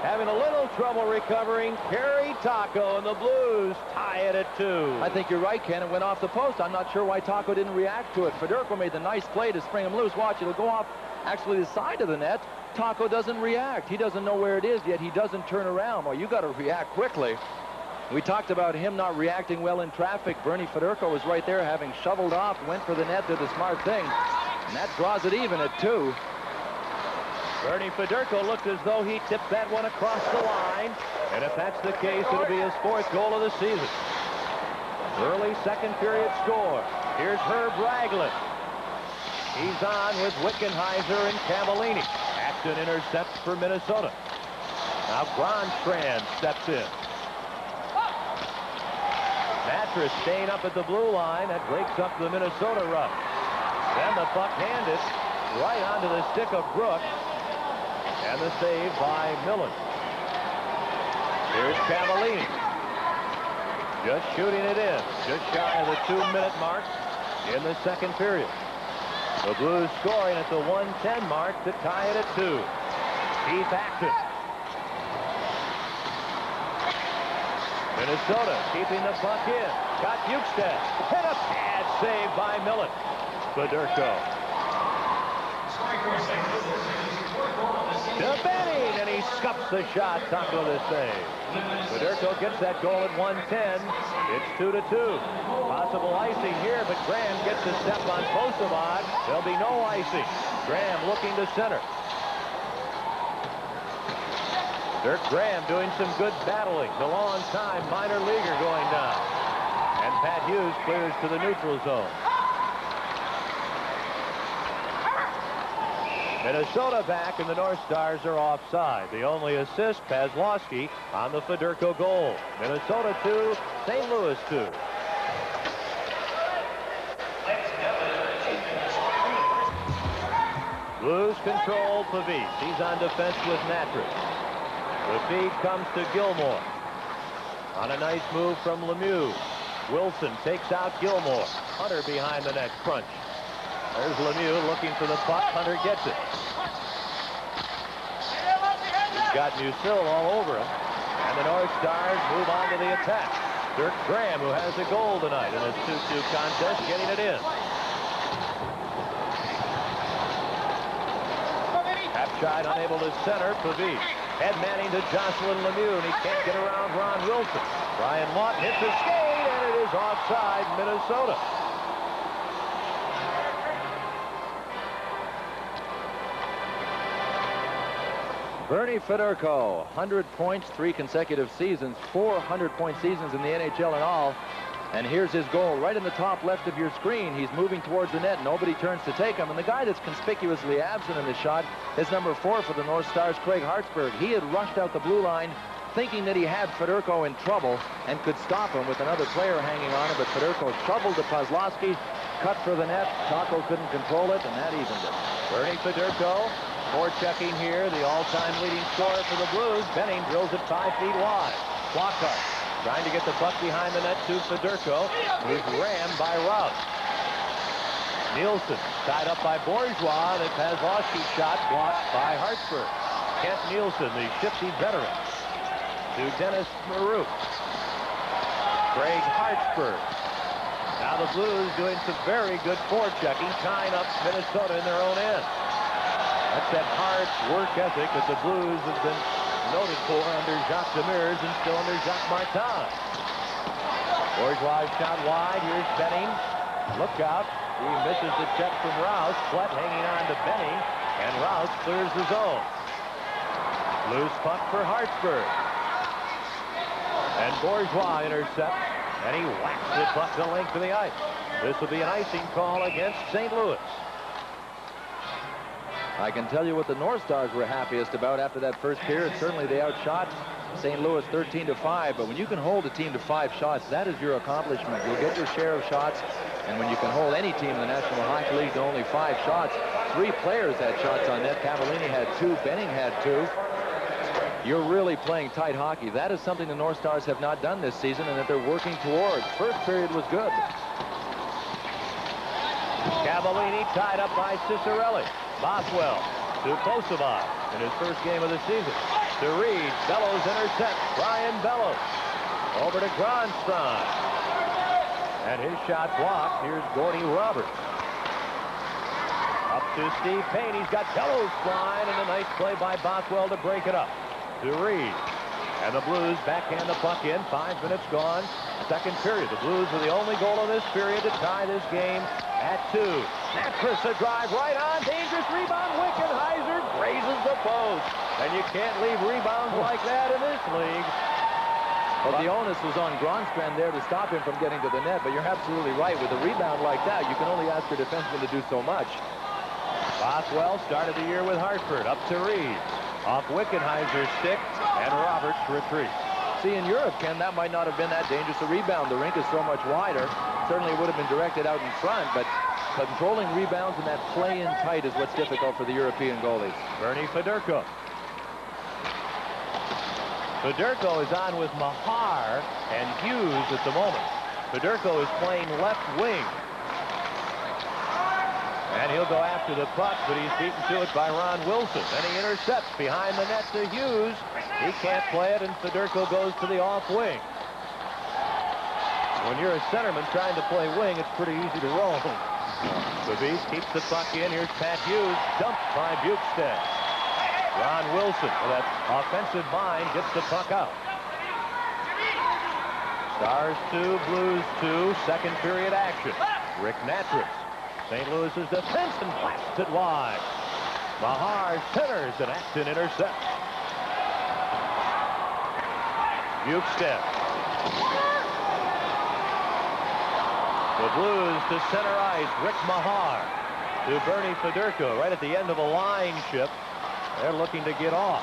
Speaker 3: having a little trouble recovering, Kerry Taco, and the Blues tie it at 2.
Speaker 6: I think you're right, Ken. It went off the post. I'm not sure why Taco didn't react to it. Fedorko made the nice play to spring him loose. Watch, it'll go off actually the side of the net. Taco doesn't react. He doesn't know where it is, yet he doesn't turn around. Well, you got to react quickly. We talked about him not reacting well in traffic. Bernie Fedorko was right there, having shoveled off, went for the net, did the smart thing. And that draws it even at 2.
Speaker 3: Bernie Fedorko looked as though he tipped that one across the line. And if that's the case, it'll be his 4th goal of the season. Early second period score. Here's Herb Ragland. He's on with Wickenheiser and Cavallini. Acton intercepts for Minnesota. Now Grandstrand steps in. Mattress staying up at the blue line. That breaks up the Minnesota rush. Then the puck handed right onto the stick of Brook. And the save by Millen. Here's Cavallini. Just shooting it in. Just shy of the 2-minute mark in the second period. The Blues scoring at the 1:10 mark to tie it at 2. Keith Acton. Minnesota keeping the puck in. Got Bukestad. Hit a pad save by Millen. Fedorko. To Benning, and he scuffs the shot. Taco the save. Fedorko gets that goal at 1:10. It's 2-2. Possible icing here, but Graham gets a step on Bosavad. There'll be no icing. Graham looking to center. Dirk Graham doing some good battling. The long-time minor leaguer going down. And Pat Hughes clears to the neutral zone. Minnesota back, and the North Stars are offside. The only assist, Kozlowski on the Fedorko goal. Minnesota 2, St. Louis 2. Blues control Pavis. He's on defense with Mattress. The feed comes to Gilmore. On a nice move from Lemieux. Wilson takes out Gilmore. Hunter behind the net, crunch. There's Lemieux looking for the puck. Hunter gets it. He's got Musil all over him. And the North Stars move on to the attack. Dirk Graham, who has a goal tonight in this 2-2 contest, getting it in. Hapshide unable to center. Pavis. Head manning to Jocelyn Lemieux, and he can't get around Ron Wilson. Brian Lawton hits the skate, and it is offside, Minnesota.
Speaker 6: Bernie Fedorko, 100 points, 3 consecutive seasons, 400-point seasons in the NHL in all. And here's his goal right in the top left of your screen. He's moving towards the net. Nobody turns to take him. And the guy that's conspicuously absent in the shot is number 4 for the North Stars, Craig Hartsburg. He had rushed out the blue line thinking that he had Fedorko in trouble and could stop him with another player hanging on him. But Fedorko shoveled to Kozlowski, cut for the net. Taco couldn't control it, and that evened it.
Speaker 3: Bernie Fedorko, forechecking here, the all-time leading scorer for the Blues. Benning drills it 5 feet wide. Lockhart trying to get the puck behind the net to Fedorko, who's rammed by Rouse. Nielsen tied up by Bourgeois. The Kozlowski shot blocked by Hartsburg. Kent Nielsen, the shifty veteran, to Dennis Marouk. Craig Hartsburg. Now the Blues doing some very good forechecking, tying up Minnesota in their own end. That's that hard work ethic that the Blues have been noted for under Jacques Demers and still under Jacques Martin. Bourgeois shot wide. Here's Benning. Look out. He misses the check from Rouse. Flett hanging on to Benning, and Rouse clears the zone. Loose puck for Hartsburg. And Bourgeois intercepts, and he whacks the puck the length of the ice. This will be an icing call against St. Louis.
Speaker 6: I can tell you what the North Stars were happiest about after that first period. Certainly they outshot St. Louis 13-5, but when you can hold a team to 5 shots, that is your accomplishment. You'll get your share of shots, and when you can hold any team in the National Hockey League to only 5 shots, 3 players had shots on net. Cavallini had 2, Benning had 2. You're really playing tight hockey. That is something the North Stars have not done this season and that they're working towards. First period was good.
Speaker 3: Cavallini tied up by Cicerelli. Boswell to Kosovar in his first game of the season. To Reed. Bellows intercepts. Brian Bellows. Over to Gronstrand. And his shot blocked. Here's Gordy Roberts. Up to Steve Payne. He's got Bellows flying, and a nice play by Boswell to break it up. To Reed. And the Blues backhand the puck in. 5 minutes gone. Second period. The Blues were the only goal in this period to tie this game at 2. Natras a drive right on. Dangerous rebound. Wickenheiser grazes the post. And you can't leave rebounds like that in this league.
Speaker 6: Well, the onus was on Gronstrand there to stop him from getting to the net, but you're absolutely right. With a rebound like that, you can only ask your defenseman to do so much.
Speaker 3: Boswell started the year with Hartford. Up to Reed. Off Wickenheiser's stick, and Roberts retreats.
Speaker 6: See, in Europe, Ken, that might not have been that dangerous a rebound. The rink is so much wider. Certainly would have been directed out in front, but controlling rebounds and that play in tight is what's difficult for the European goalies.
Speaker 3: Bernie Federko. Federko is on with Mahar and Hughes at the moment. Federko is playing left wing. And he'll go after the puck, but he's beaten to it by Ron Wilson. Then he intercepts behind the net to Hughes. He can't play it, and Federko goes to the off wing. When you're a centerman trying to play wing, it's pretty easy to roll. The Beast keeps the puck in. Here's Pat Hughes, dumped by Bukestad. Ron Wilson, with that offensive mind, gets the puck out. Stars 2, Blues 2, second period action. Rick Natras. St. Louis's defense and blasts it wide. Mahar centers and Acton intercepts. Bukestad. The Blues to center ice. Rick Mahar to Bernie Federko right at the end of a line shift. They're looking to get off.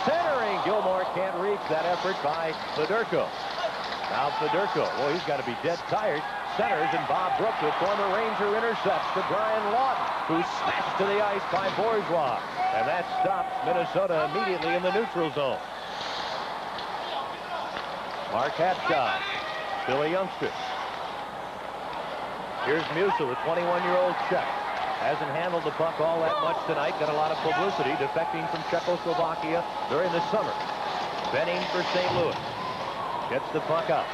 Speaker 3: Centering. Gilmore can't reach that effort by Federko. Now Federko. Well, he's got to be dead tired. Centers, and Bob Brook, the former Ranger, intercepts to Brian Lawton, who's smashed to the ice by Bourgeois. And that stops Minnesota immediately in the neutral zone. Mark Hatchcock, still a youngster. Here's Musil, the 21-year-old Czech. Hasn't handled the puck all that much tonight. Got a lot of publicity defecting from Czechoslovakia during the summer. Benning for St. Louis. Gets the puck up.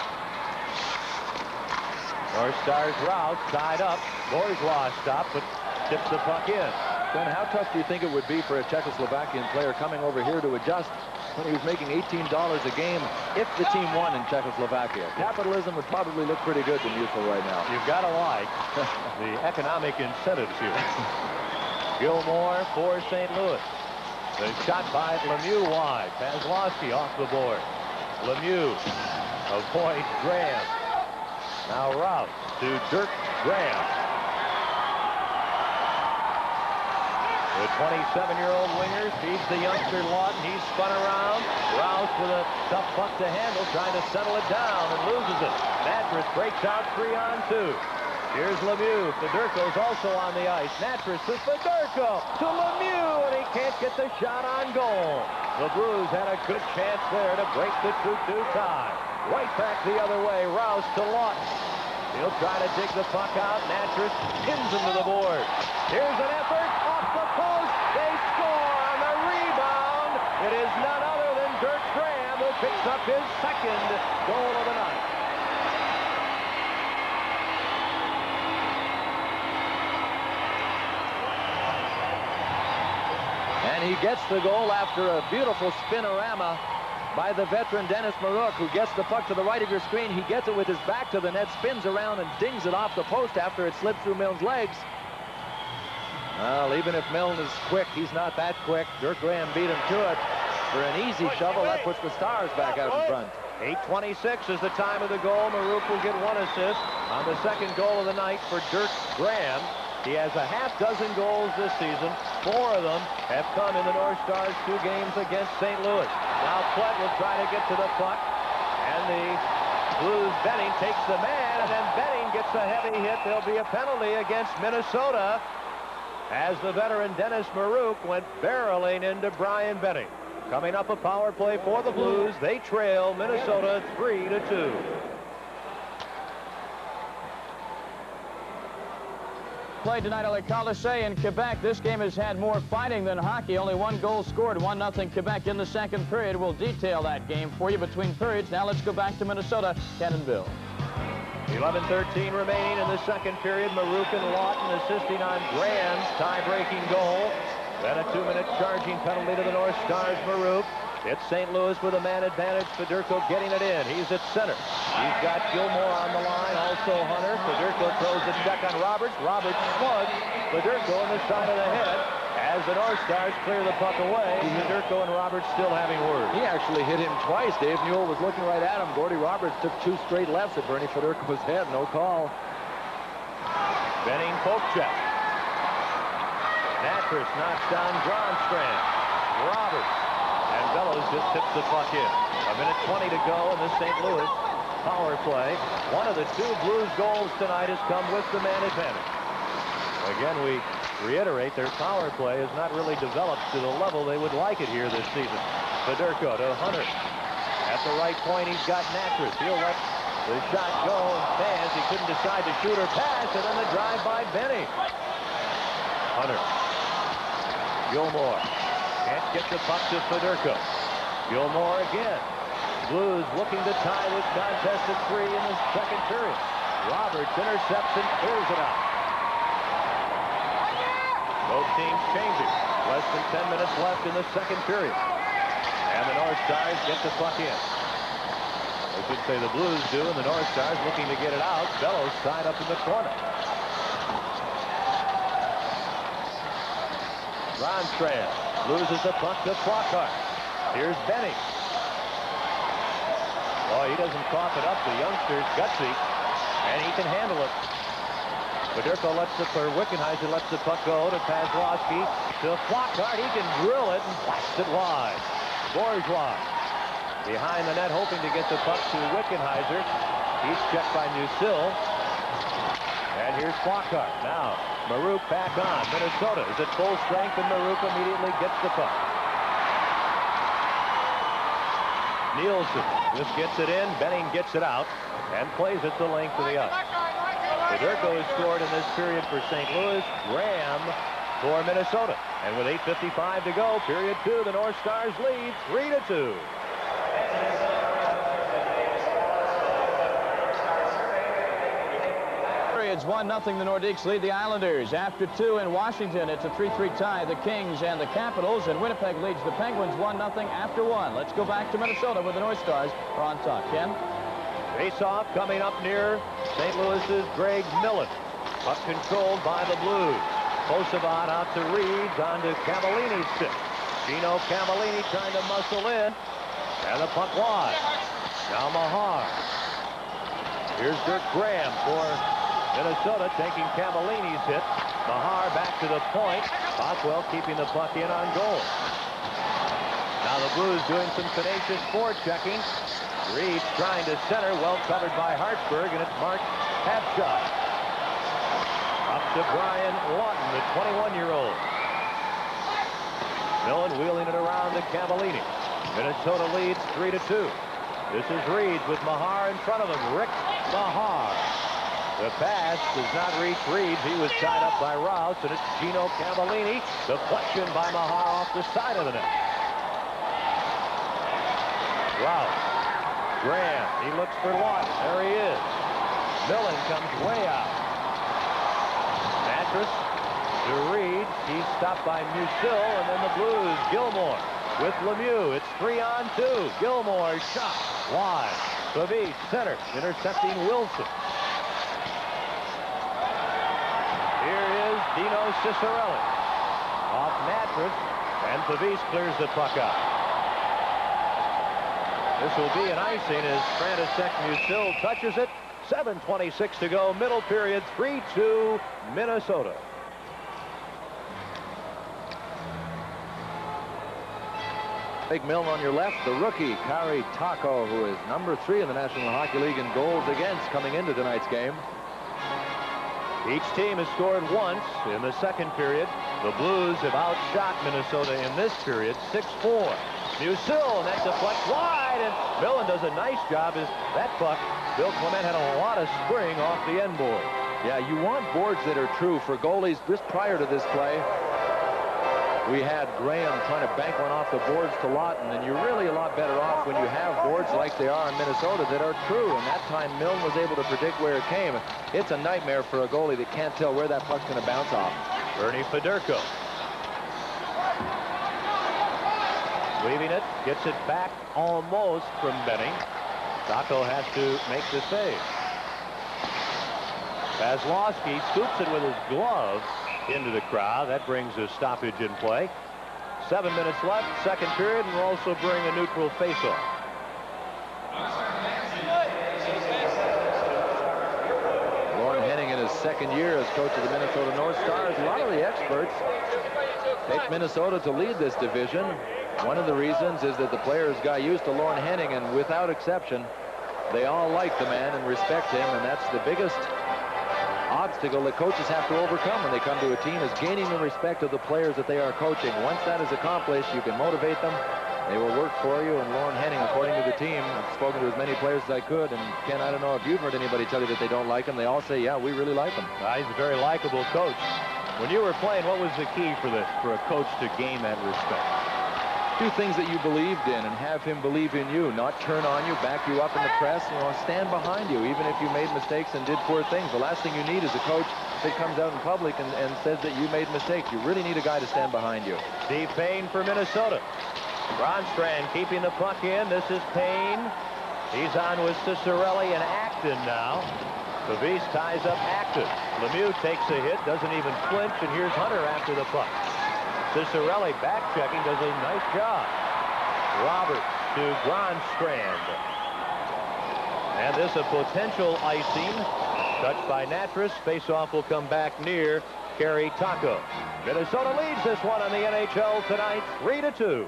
Speaker 3: North Stars Rouse tied up. Bourgeois stopped, but tips the puck in.
Speaker 6: Ben, how tough do you think it would be for a Czechoslovakian player coming over here to adjust when he was making $18 a game if the team won in Czechoslovakia? Capitalism would probably look pretty good to Musil right now.
Speaker 3: You've got to like the economic incentives here. Gilmore for St. Louis. The shot by Lemieux wide. Paslowski off the board. Lemieux avoids Graham. Now Rouse to Dirk Graham. The 27-year-old winger feeds the youngster Lawton. He's spun around. Rouse with a tough puck to handle, trying to settle it down and loses it. Natras breaks out 3-on-2. Here's Lemieux. Federko's also on the ice. Natras to Federko to Lemieux, and he can't get the shot on goal. The Blues had a good chance there to break the 2-2 tie. Right back the other way. Rouse to Lawton. He'll try to dig the puck out. Natras pins him to the board. Here's an effort off the post. They score on the rebound. It is none other than Dirk Graham, who picks up his second goal of the night.
Speaker 6: And he
Speaker 4: gets the goal after a beautiful spinorama by the veteran Dennis Marouk, who gets the puck to the right of your screen. He gets it with his back to the net, spins around, and dings it off the post after it slips through Milne's legs. Well, even if Milne is quick, he's not that quick. Dirk Graham beat him to it for an easy shovel. That puts the Stars back out in front.
Speaker 3: 8:26 is the time of the goal. Marouk will get 1 assist on the second goal of the night for Dirk Graham. He has a half-dozen goals this season. 4 of them have come in the North Stars 2 games against St. Louis. Now Plett will try to get to the puck, and the Blues Benning takes the man, and then Benning gets a heavy hit. There'll be a penalty against Minnesota as the veteran Dennis Marouk went barreling into Brian Benning. Coming up, a power play for the Blues. They trail Minnesota 3-2.
Speaker 1: Played tonight at Le Colisée in Quebec. This game has had more fighting than hockey. Only 1 goal scored, 1-0 Quebec in the second period. We'll detail that game for you between periods. Now let's go back to Minnesota. Ken and Bill.
Speaker 3: 11:13 remaining in the second period. Marouk and Lawton assisting on Graham's tie-breaking goal. Then a 2-minute charging penalty to the North Stars. Marouk. It's St. Louis with a man advantage. Fedorko getting it in. He's at center. He's got Gilmore on the line. Also Hunter. Fedorko throws a check on Roberts. Roberts slugs Fedorko on the side of the head as the North Stars clear the puck away. Fedorko and Roberts still having words.
Speaker 6: He actually hit him twice. Dave Newell was looking right at him. Gordy Roberts took 2 straight lefts at Bernie Fedorko's head. No call.
Speaker 3: Benning poke check. Natras knocks down Gronstrand. Roberts. And Bellows just tips the puck in. 1:20 to go in the St. Louis power play. One of the 2 Blues goals tonight has come with the man advantage. Again, we reiterate their power play has not really developed to the level they would like it here this season. Fedorko to Hunter. At the right point, he's got Natras. He'll let the shot go and stands. He couldn't decide to shoot or pass, and then the drive by Benny. Hunter. Gilmore. Can't get the puck to Fedorko. Gilmore again. Blues looking to tie this contest at 3 in the second period. Roberts intercepts and clears it out. Both teams changing. Less than 10 minutes left in the second period. And the North Stars get the puck in. I should say the Blues do, and the North Stars looking to get it out. Bellows tied up in the corner. Ronstrand loses the puck to Flockhart. Here's Benning. Oh, he doesn't cough it up. The youngster's gutsy, and he can handle it. Fedorko Wickenheiser lets the puck go to Pazlowski to Flockhart. He can drill it and blast it wide. Bourgeois behind the net, hoping to get the puck to Wickenheiser. He's checked by Musil. And here's Flockhart. Now, Marouk back on. Minnesota is at full strength, and Marouk immediately gets the puck. Nielsen just gets it in. Benning gets it out and plays it the length of the ice. Fedorko has scored in this period for St. Louis. Graham for Minnesota. And with 8:55 to go, period 2, the North Stars lead 3-2.
Speaker 1: It's 1-0. The Nordiques lead the Islanders. After 2 in Washington, it's a 3-3 tie. The Kings and the Capitals, and Winnipeg leads the Penguins 1-0 after 1. Let's go back to Minnesota with the North Stars are on top. Ken?
Speaker 3: Face-off coming up near St. Louis's Greg Millen. Puck controlled by the Blues. Kosovat out to Reeves, on to Cavallini's stick. Gino Cavallini trying to muscle in, and the puck wide. Now Mahar. Here's Dirk Graham for Minnesota, taking Cavallini's hit. Mahar back to the point. Boswell keeping the puck in on goal. Now the Blues doing some tenacious forechecking. Reeves trying to center, well covered by Hartsburg, and it's Mark Hapshot. Up to Brian Lawton, the 21-year-old. Millen wheeling it around to Cavallini. Minnesota leads 3-2. This is Reeves with Mahar in front of him. Rick Mahar. The pass does not reach Reeves. He was tied up by Rouse, and it's Gino Cavallini. Deflection by Mahar off the side of the net. Rouse. Graham. He looks for Lawton. There he is. Millen comes way out. Natras to Reed. He's stopped by Musil, and then the Blues, Gilmore with Lemieux. It's 3-on-2. Gilmore shot wide. Pavis center, intercepting Wilson. Here is Dino Cicerelli off Natras, and Pavis clears the puck out. This will be an icing as Frantisek Musil touches it. 7:26 to go, middle period, 3-2 Minnesota.
Speaker 6: Big Milne on your left, the rookie, Kari Taco, who is number 3 in the National Hockey League in goals against coming into tonight's game.
Speaker 3: Each team has scored once in the second period. The Blues have outshot Minnesota in this period, 6-4. Musil, that deflects wide, and Millen does a nice job as that puck, Bill Clement had a lot of spring off the end board.
Speaker 6: Yeah, you want boards that are true for goalies. Just prior to this play, we had Graham trying to bank one off the boards to Lawton, and you're really a lot better off when you have boards like they are in Minnesota that are true, and that time Milne was able to predict where it came. It's a nightmare for a goalie that can't tell where that puck's going to bounce off.
Speaker 3: Bernie Federko. Leaving it, gets it back almost from Benning. Taco has to make the save. Vasilevsky scoops it with his glove into the crowd. That brings a stoppage in play. 7 minutes left, second period, and we'll also bring a neutral faceoff.
Speaker 6: Lorne Henning in his second year as coach of the Minnesota North Stars. A lot of the experts take Minnesota to lead this division. One of the reasons is that the players got used to Lorne Henning, and without exception, they all like the man and respect him, and that's the biggest obstacle that coaches have to overcome when they come to a team, is gaining the respect of the players that they are coaching. Once that is accomplished, you can motivate them. They will work for you, and Lorne Henning, according to the team, I've spoken to as many players as I could, and Ken, I don't know if you've heard anybody tell you that they don't like him. They all say, yeah, we really like him.
Speaker 3: He's a very likable coach. When you were playing, what was the key for this, for a coach to gain that respect?
Speaker 6: Do things that you believed in and have him believe in you, not turn on you, back you up in the press, stand behind you, even if you made mistakes and did poor things. The last thing you need is a coach that comes out in public and says that you made mistakes. You really need a guy to stand behind you.
Speaker 3: Steve Payne for Minnesota. Ronstrand keeping the puck in. This is Payne. He's on with Cicerelli and Acton now. Pavis ties up Acton. Lemieux takes a hit, doesn't even flinch, and here's Hunter after the puck. Cicerelli back-checking, does a nice job. Roberts to Gronstrand. And this a potential icing. Touched by Natras. Face-off will come back near Kari Taco. Minnesota leads this one on the NHL tonight, 3-2.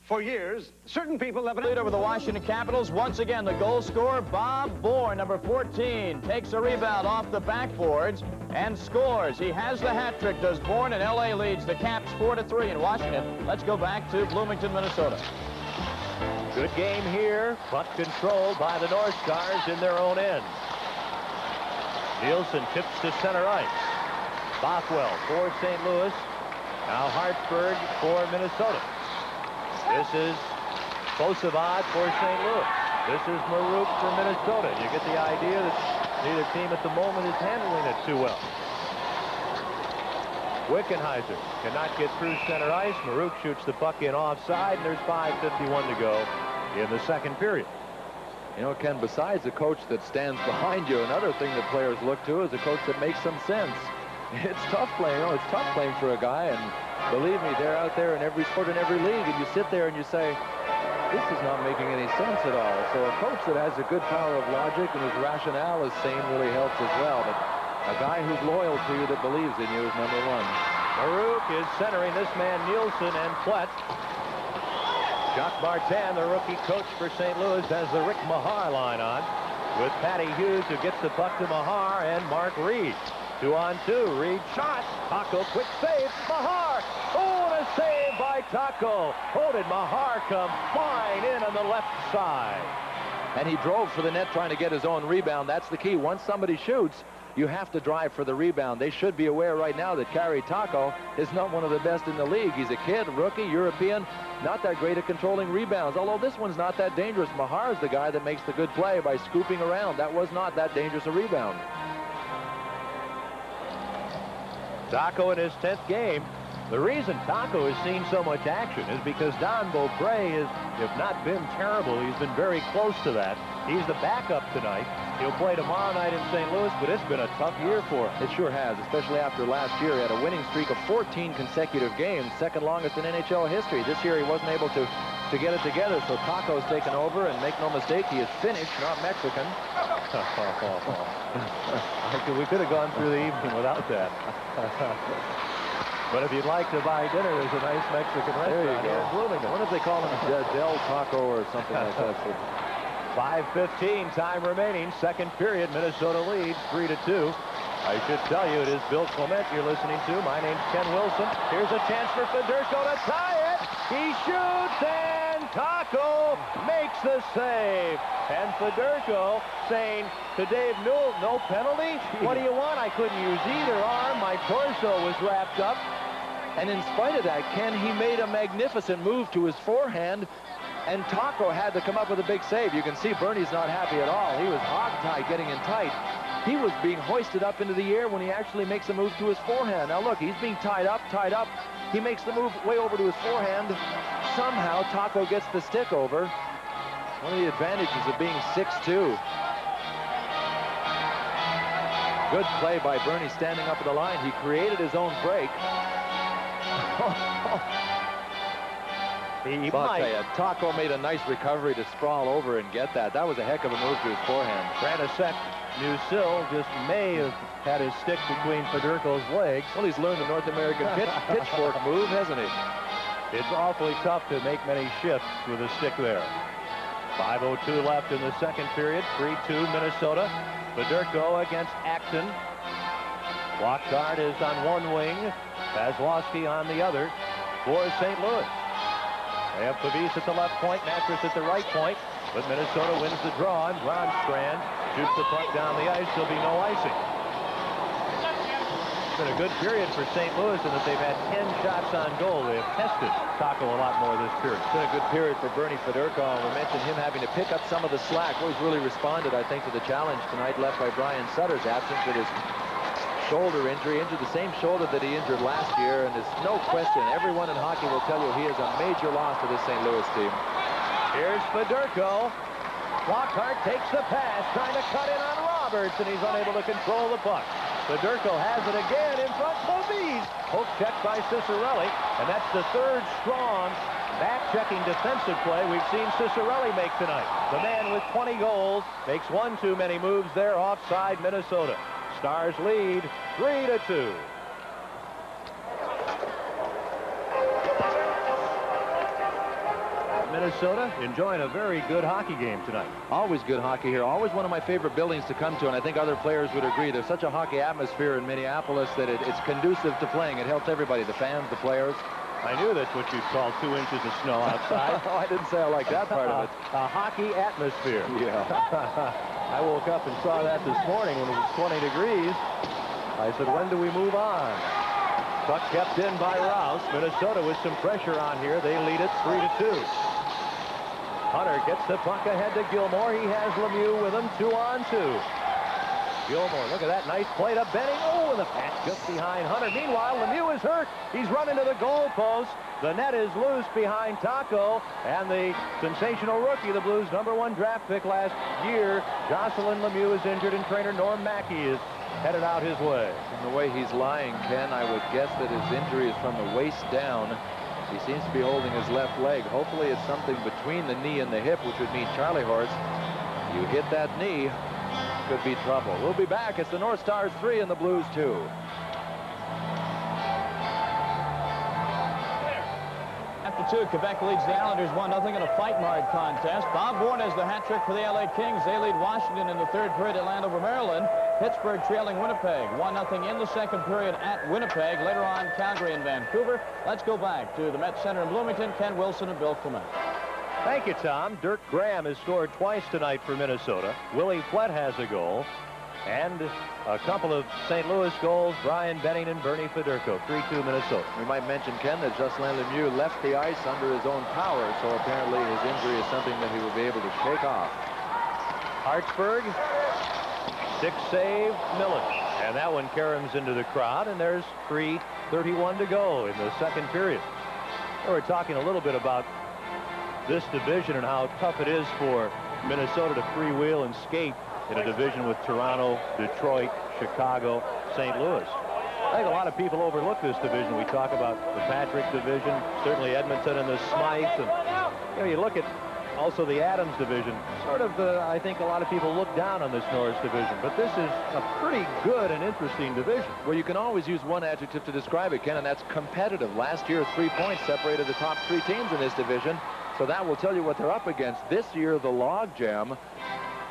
Speaker 5: For years, certain people have
Speaker 1: Lead over the Washington Capitals. Once again, the goal scorer, Bob Bourne, number 14, takes a rebound off the backboards and scores. He has the hat trick, does Bourne, and L.A. leads the Caps 4-3 in Washington. Let's go back to Bloomington, Minnesota.
Speaker 3: Good game here. Puck controlled by the North Stars in their own end. Nielsen tips to center ice. Bothwell for St. Louis. Now Hartford for Minnesota. This is Kosovad for St. Louis. This is Marouk for Minnesota. You get the idea that neither team at the moment is handling it too well. Wickenheiser cannot get through center ice. Marouk shoots the puck in offside, and there's 5:51 to go in the second period.
Speaker 6: You know, Ken, besides a coach that stands behind you, another thing that players look to is a coach that makes some sense. It's tough playing. It's tough playing for a guy, and believe me, they're out there in every sport in every league, and you sit there and you say, this is not making any sense at all. So a coach that has a good power of logic and his rationale is sane really helps as well. But a guy who's loyal to you that believes in you is number one.
Speaker 3: Marouk is centering this man, Nielsen, and Plett. Jacques Martin, the rookie coach for St. Louis, has the Rick Mahar line on with Patty Hughes, who gets the puck to Mahar, and Mark Reed. 2-on-2. Reed shot. Taco, quick save. Mahar. Oh, and a save by Taco. Oh, did Mahar come flying in on the left side.
Speaker 6: And he drove for the net trying to get his own rebound. That's the key. Once somebody shoots, you have to drive for the rebound. They should be aware right now that Kari Taco is not one of the best in the league. He's a kid, rookie, European, not that great at controlling rebounds, although this one's not that dangerous. Mahar's the guy that makes the good play by scooping around. That was not that dangerous a rebound.
Speaker 3: Taco in his 10th game. The reason Taco has seen so much action is because Don Beaupre has, if not been terrible, he's been very close to that. He's the backup tonight. He'll play tomorrow night in St. Louis, but it's been a tough year for him.
Speaker 6: It sure has, especially after last year. He had a winning streak of 14 consecutive games, second longest in NHL history. This year he wasn't able to get it together, so Taco's taken over, and make no mistake, he is Finnish, not Mexican.
Speaker 3: We could have gone through the evening without that. But if you'd like to buy dinner, there's a nice Mexican restaurant here in Bloomington.
Speaker 6: What if they call him Del Taco or something like that?
Speaker 3: 5:15 time remaining. Second period. Minnesota leads 3-2. I should tell you, it is Bill Clement you're listening to. My name's Ken Wilson. Here's a chance for Federko to tie it. He shoots, and Taco makes the save. And Federko saying to Dave Newell, no penalty? What do you want? I couldn't use either arm. My torso was wrapped up.
Speaker 6: And in spite of that, Ken, he made a magnificent move to his forehand, and Taco had to come up with a big save. You can see Bernie's not happy at all. He was hog-tied getting in tight. He was being hoisted up into the air when he actually makes a move to his forehand. Now look, he's being tied up. He makes the move way over to his forehand. Somehow Taco gets the stick over. One of the advantages of being 6'2". Good play by Bernie standing up at the line. He created his own break.
Speaker 3: He
Speaker 6: I'll
Speaker 3: might.
Speaker 6: tell you, Taco made a nice recovery to sprawl over and get that. That was a heck of a move to his forehand.
Speaker 3: Frantisek Musil just may have had his stick between Federko's legs.
Speaker 6: Well, he's learned the North American pitchfork move, hasn't he?
Speaker 3: It's awfully tough to make many shifts with a stick there. 5:02 left in the second period. 3-2 Minnesota. Federko against Acton. Lockhart is on one wing. Kozlowski on the other for St. Louis. They have Pavis at the left point, Mattress at the right point, but Minnesota wins the draw, and Grandstrand shoots the puck down the ice. There'll be no icing. It's been a good period for St. Louis in that they've had 10 shots on goal. They have tested Taco a lot more this period.
Speaker 6: It's been a good period for Bernie Federko. We mentioned him having to pick up some of the slack. Well, he's really responded, I think, to the challenge tonight left by Brian Sutter's absence with his shoulder injury, injured the same shoulder that he injured last year, and there's no question, everyone in hockey will tell you he is a major loss to this St. Louis team.
Speaker 3: Here's Federko. Lockhart takes the pass, trying to cut in on Roberts, and he's unable to control the puck. Federko has it again in front. Pavis. Poke check by Cicerelli, and that's the third strong back-checking defensive play we've seen Cicerelli make tonight. The man with 20 goals makes one too many moves there, offside Minnesota. Stars lead 3-2. Minnesota enjoying a very good hockey game tonight.
Speaker 6: Always good hockey here. Always one of my favorite buildings to come to, and I think other players would agree. There's such a hockey atmosphere in Minneapolis that it's conducive to playing. It helps everybody, the fans, the players.
Speaker 3: I knew that's what you'd call 2 inches of snow outside.
Speaker 6: Oh, I didn't say I like that part of it.
Speaker 3: A hockey atmosphere.
Speaker 6: Yeah.
Speaker 3: I woke up and saw that this morning when it was 20 degrees. I said, when do we move on? Puck kept in by Rouse. Minnesota with some pressure on here. They lead it 3-2. Hunter gets the puck ahead to Gilmore. He has Lemieux with him, 2-on-2. Gilmore, look at that nice play to Benning. Oh, and the pass just behind Hunter. Meanwhile, Lemieux is hurt. He's running to the goal post. The net is loose behind Taco, and the sensational rookie, the Blues' #1 draft pick last year, Jocelyn Lemieux, is injured, and trainer Norm Mackey is headed out his way.
Speaker 6: From the way he's lying, Ken, I would guess that his injury is from the waist down. He seems to be holding his left leg. Hopefully it's something between the knee and the hip, which would mean Charlie Horse. You hit that knee, could be trouble. We'll be back. It's the North Stars 3 and the Blues 2.
Speaker 1: After 2, Quebec leads the Islanders 1-0 in a fight-marred contest. Bob Bourne has the hat trick for the LA Kings. They lead Washington in the third period at Landover, Maryland. Pittsburgh trailing Winnipeg 1-0 in the second period at Winnipeg. Later on, Calgary and Vancouver. Let's go back to the Met Center in Bloomington. Ken Wilson and Bill Clement.
Speaker 3: Thank you, Tom. Dirk Graham has scored twice tonight for Minnesota. Willie Flett has a goal. And a couple of St. Louis goals, Brian Benning and Bernie Federko, 3-2 Minnesota.
Speaker 6: We might mention, Ken, that Jocelyn Lemieux left the ice under his own power, so apparently his injury is something that he will be able to shake off.
Speaker 3: Hartsburg, stick save, Miller. And that one caroms into the crowd, and there's 3:31 to go in the second period. We're talking a little bit about this division and how tough it is for Minnesota to freewheel and skate in a division with Toronto, Detroit, Chicago, St. Louis. I think a lot of people overlook this division. We talk about the Patrick division, certainly Edmonton and the Smythes, and you look at also the Adams division. Sort of, I think a lot of people look down on this Norris division, but this is a pretty good and interesting division.
Speaker 6: Well, you can always use one adjective to describe it, Ken, and that's competitive. Last year, 3 points separated the top 3 teams in this division, so that will tell you what they're up against. This year, the logjam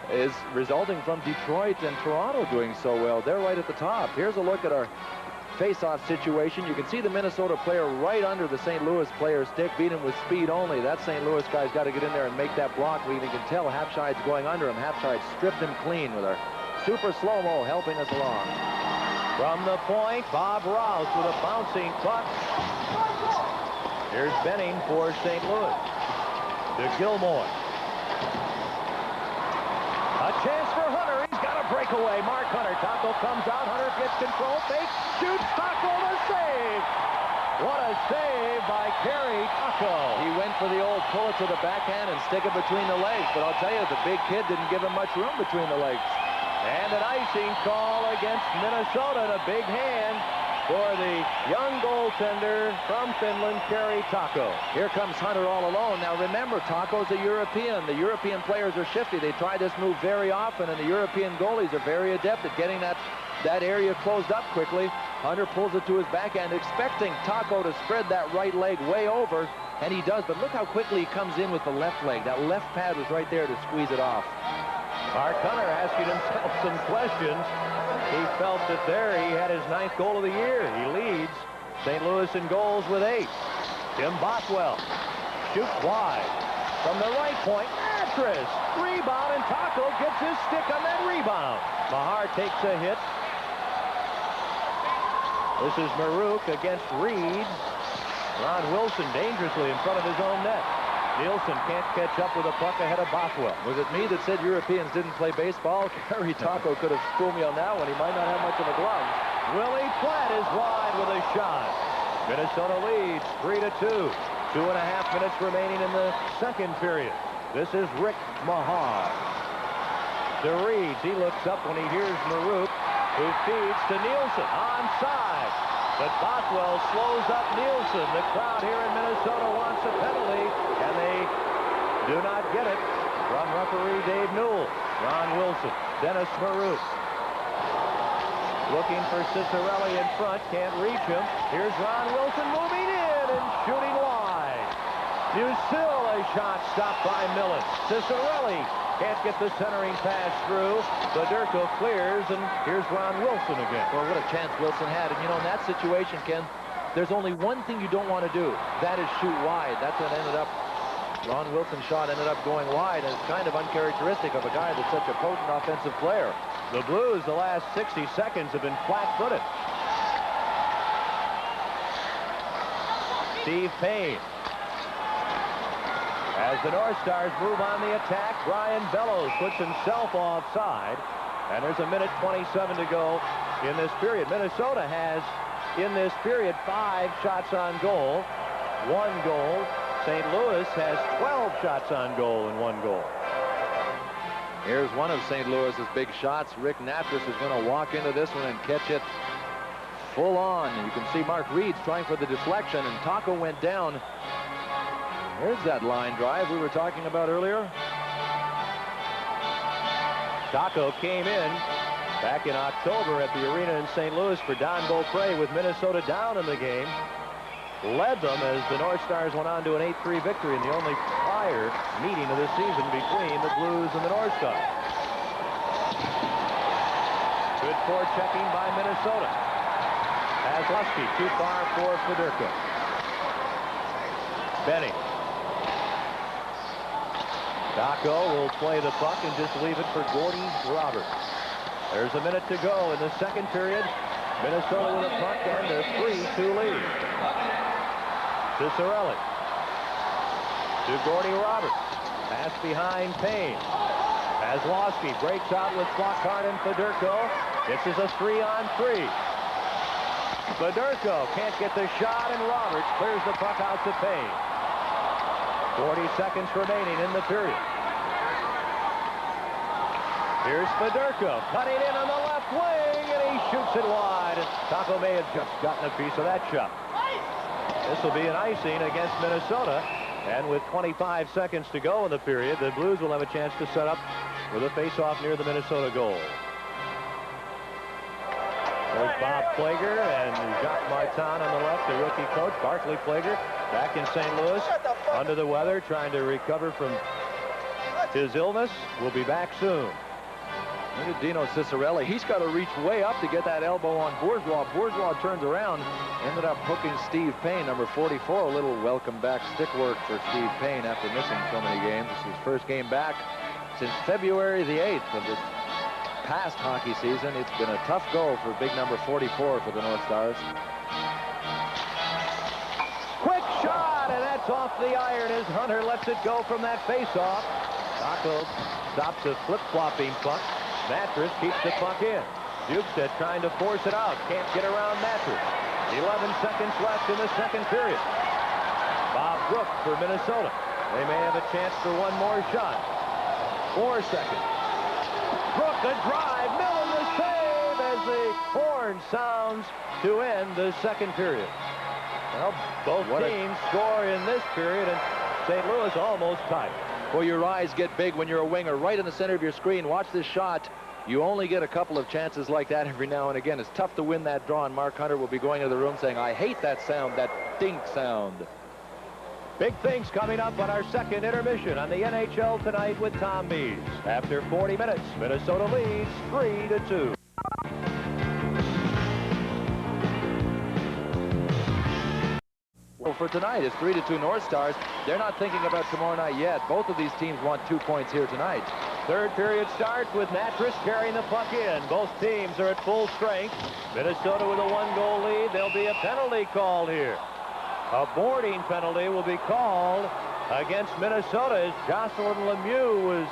Speaker 6: is resulting from Detroit and Toronto doing so well. They're right at the top. Here's a look at our face-off situation. You can see the Minnesota player right under the St. Louis player's stick, beat him with speed only. That St. Louis guy's got to get in there and make that block. We even can tell Hapshide's going under him. Hapshide stripped him clean with our super slow-mo helping us along.
Speaker 3: From the point, Bob Rouse with a bouncing puck. Here's Benning for St. Louis. To Gilmore. A chance for Hunter. He's got a breakaway. Mark Hunter. Taco comes out. Hunter gets control. Fake. Shoots. Taco the save. What a save by Kerry Taco.
Speaker 6: He went for the old pull it to the backhand and stick it between the legs. But I'll tell you, the big kid didn't give him much room between the legs.
Speaker 3: And an icing call against Minnesota. And a big hand for the young goaltender from Finland, Kerry Taco.
Speaker 6: Here comes Hunter all alone. Now remember, Taco's a European. The European players are shifty. They try this move very often, and the European goalies are very adept at getting that area closed up quickly. Hunter pulls it to his backhand, expecting Taco to spread that right leg way over, and he does. But look how quickly he comes in with the left leg. That left pad was right there to squeeze it off.
Speaker 3: Mark Hunter asking himself some questions. He felt that there he had his 9th goal of the year. He leads St. Louis in goals with 8. Tim Bothwell shoots wide. From the right point, Mattress. Rebound, and Taco gets his stick on that rebound. Mahar takes a hit. This is Maruk against Reed. Ron Wilson dangerously in front of his own net. Nielsen can't catch up with a puck ahead of Bothwell.
Speaker 6: Was it me that said Europeans didn't play baseball? Kerry Taco could have schooled me on that one. He might not have much of a glove.
Speaker 3: Willie Platt is wide with a shot. Minnesota leads 3-2. 2.5 minutes remaining in the second period. This is Rick Mahar. To Reeds. He looks up when he hears Maruk, who feeds to Nielsen. Onside. But Bothwell slows up Nielsen. The crowd here in Minnesota wants a penalty, and they do not get it from referee Dave Newell. Ron Wilson, Dennis Maruk. Looking for Cicerelli in front, can't reach him. Here's Ron Wilson moving in and shooting wide. Musil, a shot stopped by Millen. Cicerelli can't get the centering pass through. Fedorko clears, and here's Ron Wilson again.
Speaker 6: Well, what a chance Wilson had. And, you know, in that situation, Ken, there's only one thing you don't want to do. That is shoot wide. That's what ended up, Ron Wilson's shot ended up going wide, and it's kind of uncharacteristic of a guy that's such a potent offensive player.
Speaker 3: The Blues, the last 60 seconds, have been flat-footed. Steve Payne. As the North Stars move on the attack, Brian Bellows puts himself offside. And there's 1:27 to go in this period. Minnesota has, in this period, 5 shots on goal, 1 goal. St. Louis has 12 shots on goal and 1 goal.
Speaker 6: Here's one of St. Louis's big shots. Rick Natras is going to walk into this one and catch it full on. You can see Mark Reeds trying for the deflection, and Taco went down. Here's that line drive we were talking about earlier.
Speaker 3: Taco came in back in October at the arena in St. Louis for Don Beaupre with Minnesota down in the game. Led them as the North Stars went on to an 8-3 victory in the only prior meeting of the season between the Blues and the North Stars. Good forechecking by Minnesota. Kozlowski too far for Fedorko. Benning. Taco will play the puck and just leave it for Gordy Roberts. There's a minute to go in the second period. Minnesota with a puck and a 3-2 lead. Cicerelli to Gordy Roberts. Pass behind Payne. Kozlowski breaks out with Flockhart and Fedorko. This is a 3-on-3. Fedorko can't get the shot, and Roberts clears the puck out to Payne. 40 seconds remaining in the period. Here's Fedorko cutting in on the left wing, and he shoots it wide. Taco may have just gotten a piece of that shot. This will be an icing against Minnesota, and with 25 seconds to go in the period, the Blues will have a chance to set up with a face-off near the Minnesota goal. There's Bob Plager and Jacques Martin on the left, the rookie coach. Barclay Plager back in St. Louis, under the weather, trying to recover from his illness. Will be back soon.
Speaker 6: Look at Dino Cicerelli. He's got to reach way up to get that elbow on Bourgeois. Bourgeois turns around, ended up hooking Steve Payne, number 44. A little welcome back stick work for Steve Payne after missing so many games. It's his first game back since February the 8th of this past hockey season. It's been a tough go for big number 44 for the North Stars.
Speaker 3: Quick shot, and that's off the iron as Hunter lets it go from that face-off. Taco stops a flip-flopping puck. Mattress keeps the puck in. Bukestad trying to force it out. Can't get around Mattress. 11 seconds left in the second period. Bob Brook for Minnesota. They may have a chance for one more shot. 4 seconds. Brook, the drive. Millen, the save as the horn sounds to end the second period. Well, both teams score in this period, and St. Louis almost tied.
Speaker 6: Well, your eyes get big when you're a winger. Right in the center of your screen. Watch this shot. You only get a couple of chances like that every now and again. It's tough to win that draw, and Mark Hunter will be going into the room saying, I hate that sound, that dink sound.
Speaker 3: Big things coming up on our second intermission on the NHL Tonight with Tom Mees. After 40 minutes, Minnesota leads 3-2.
Speaker 6: Well, for tonight, it's 3-2 North Stars. They're not thinking about tomorrow night yet. Both of these teams want 2 points here tonight.
Speaker 3: Third period starts with Mattress carrying the puck in. Both teams are at full strength. Minnesota with a 1-goal lead. There'll be a penalty called here. A boarding penalty will be called against Minnesota as Jocelyn Lemieux was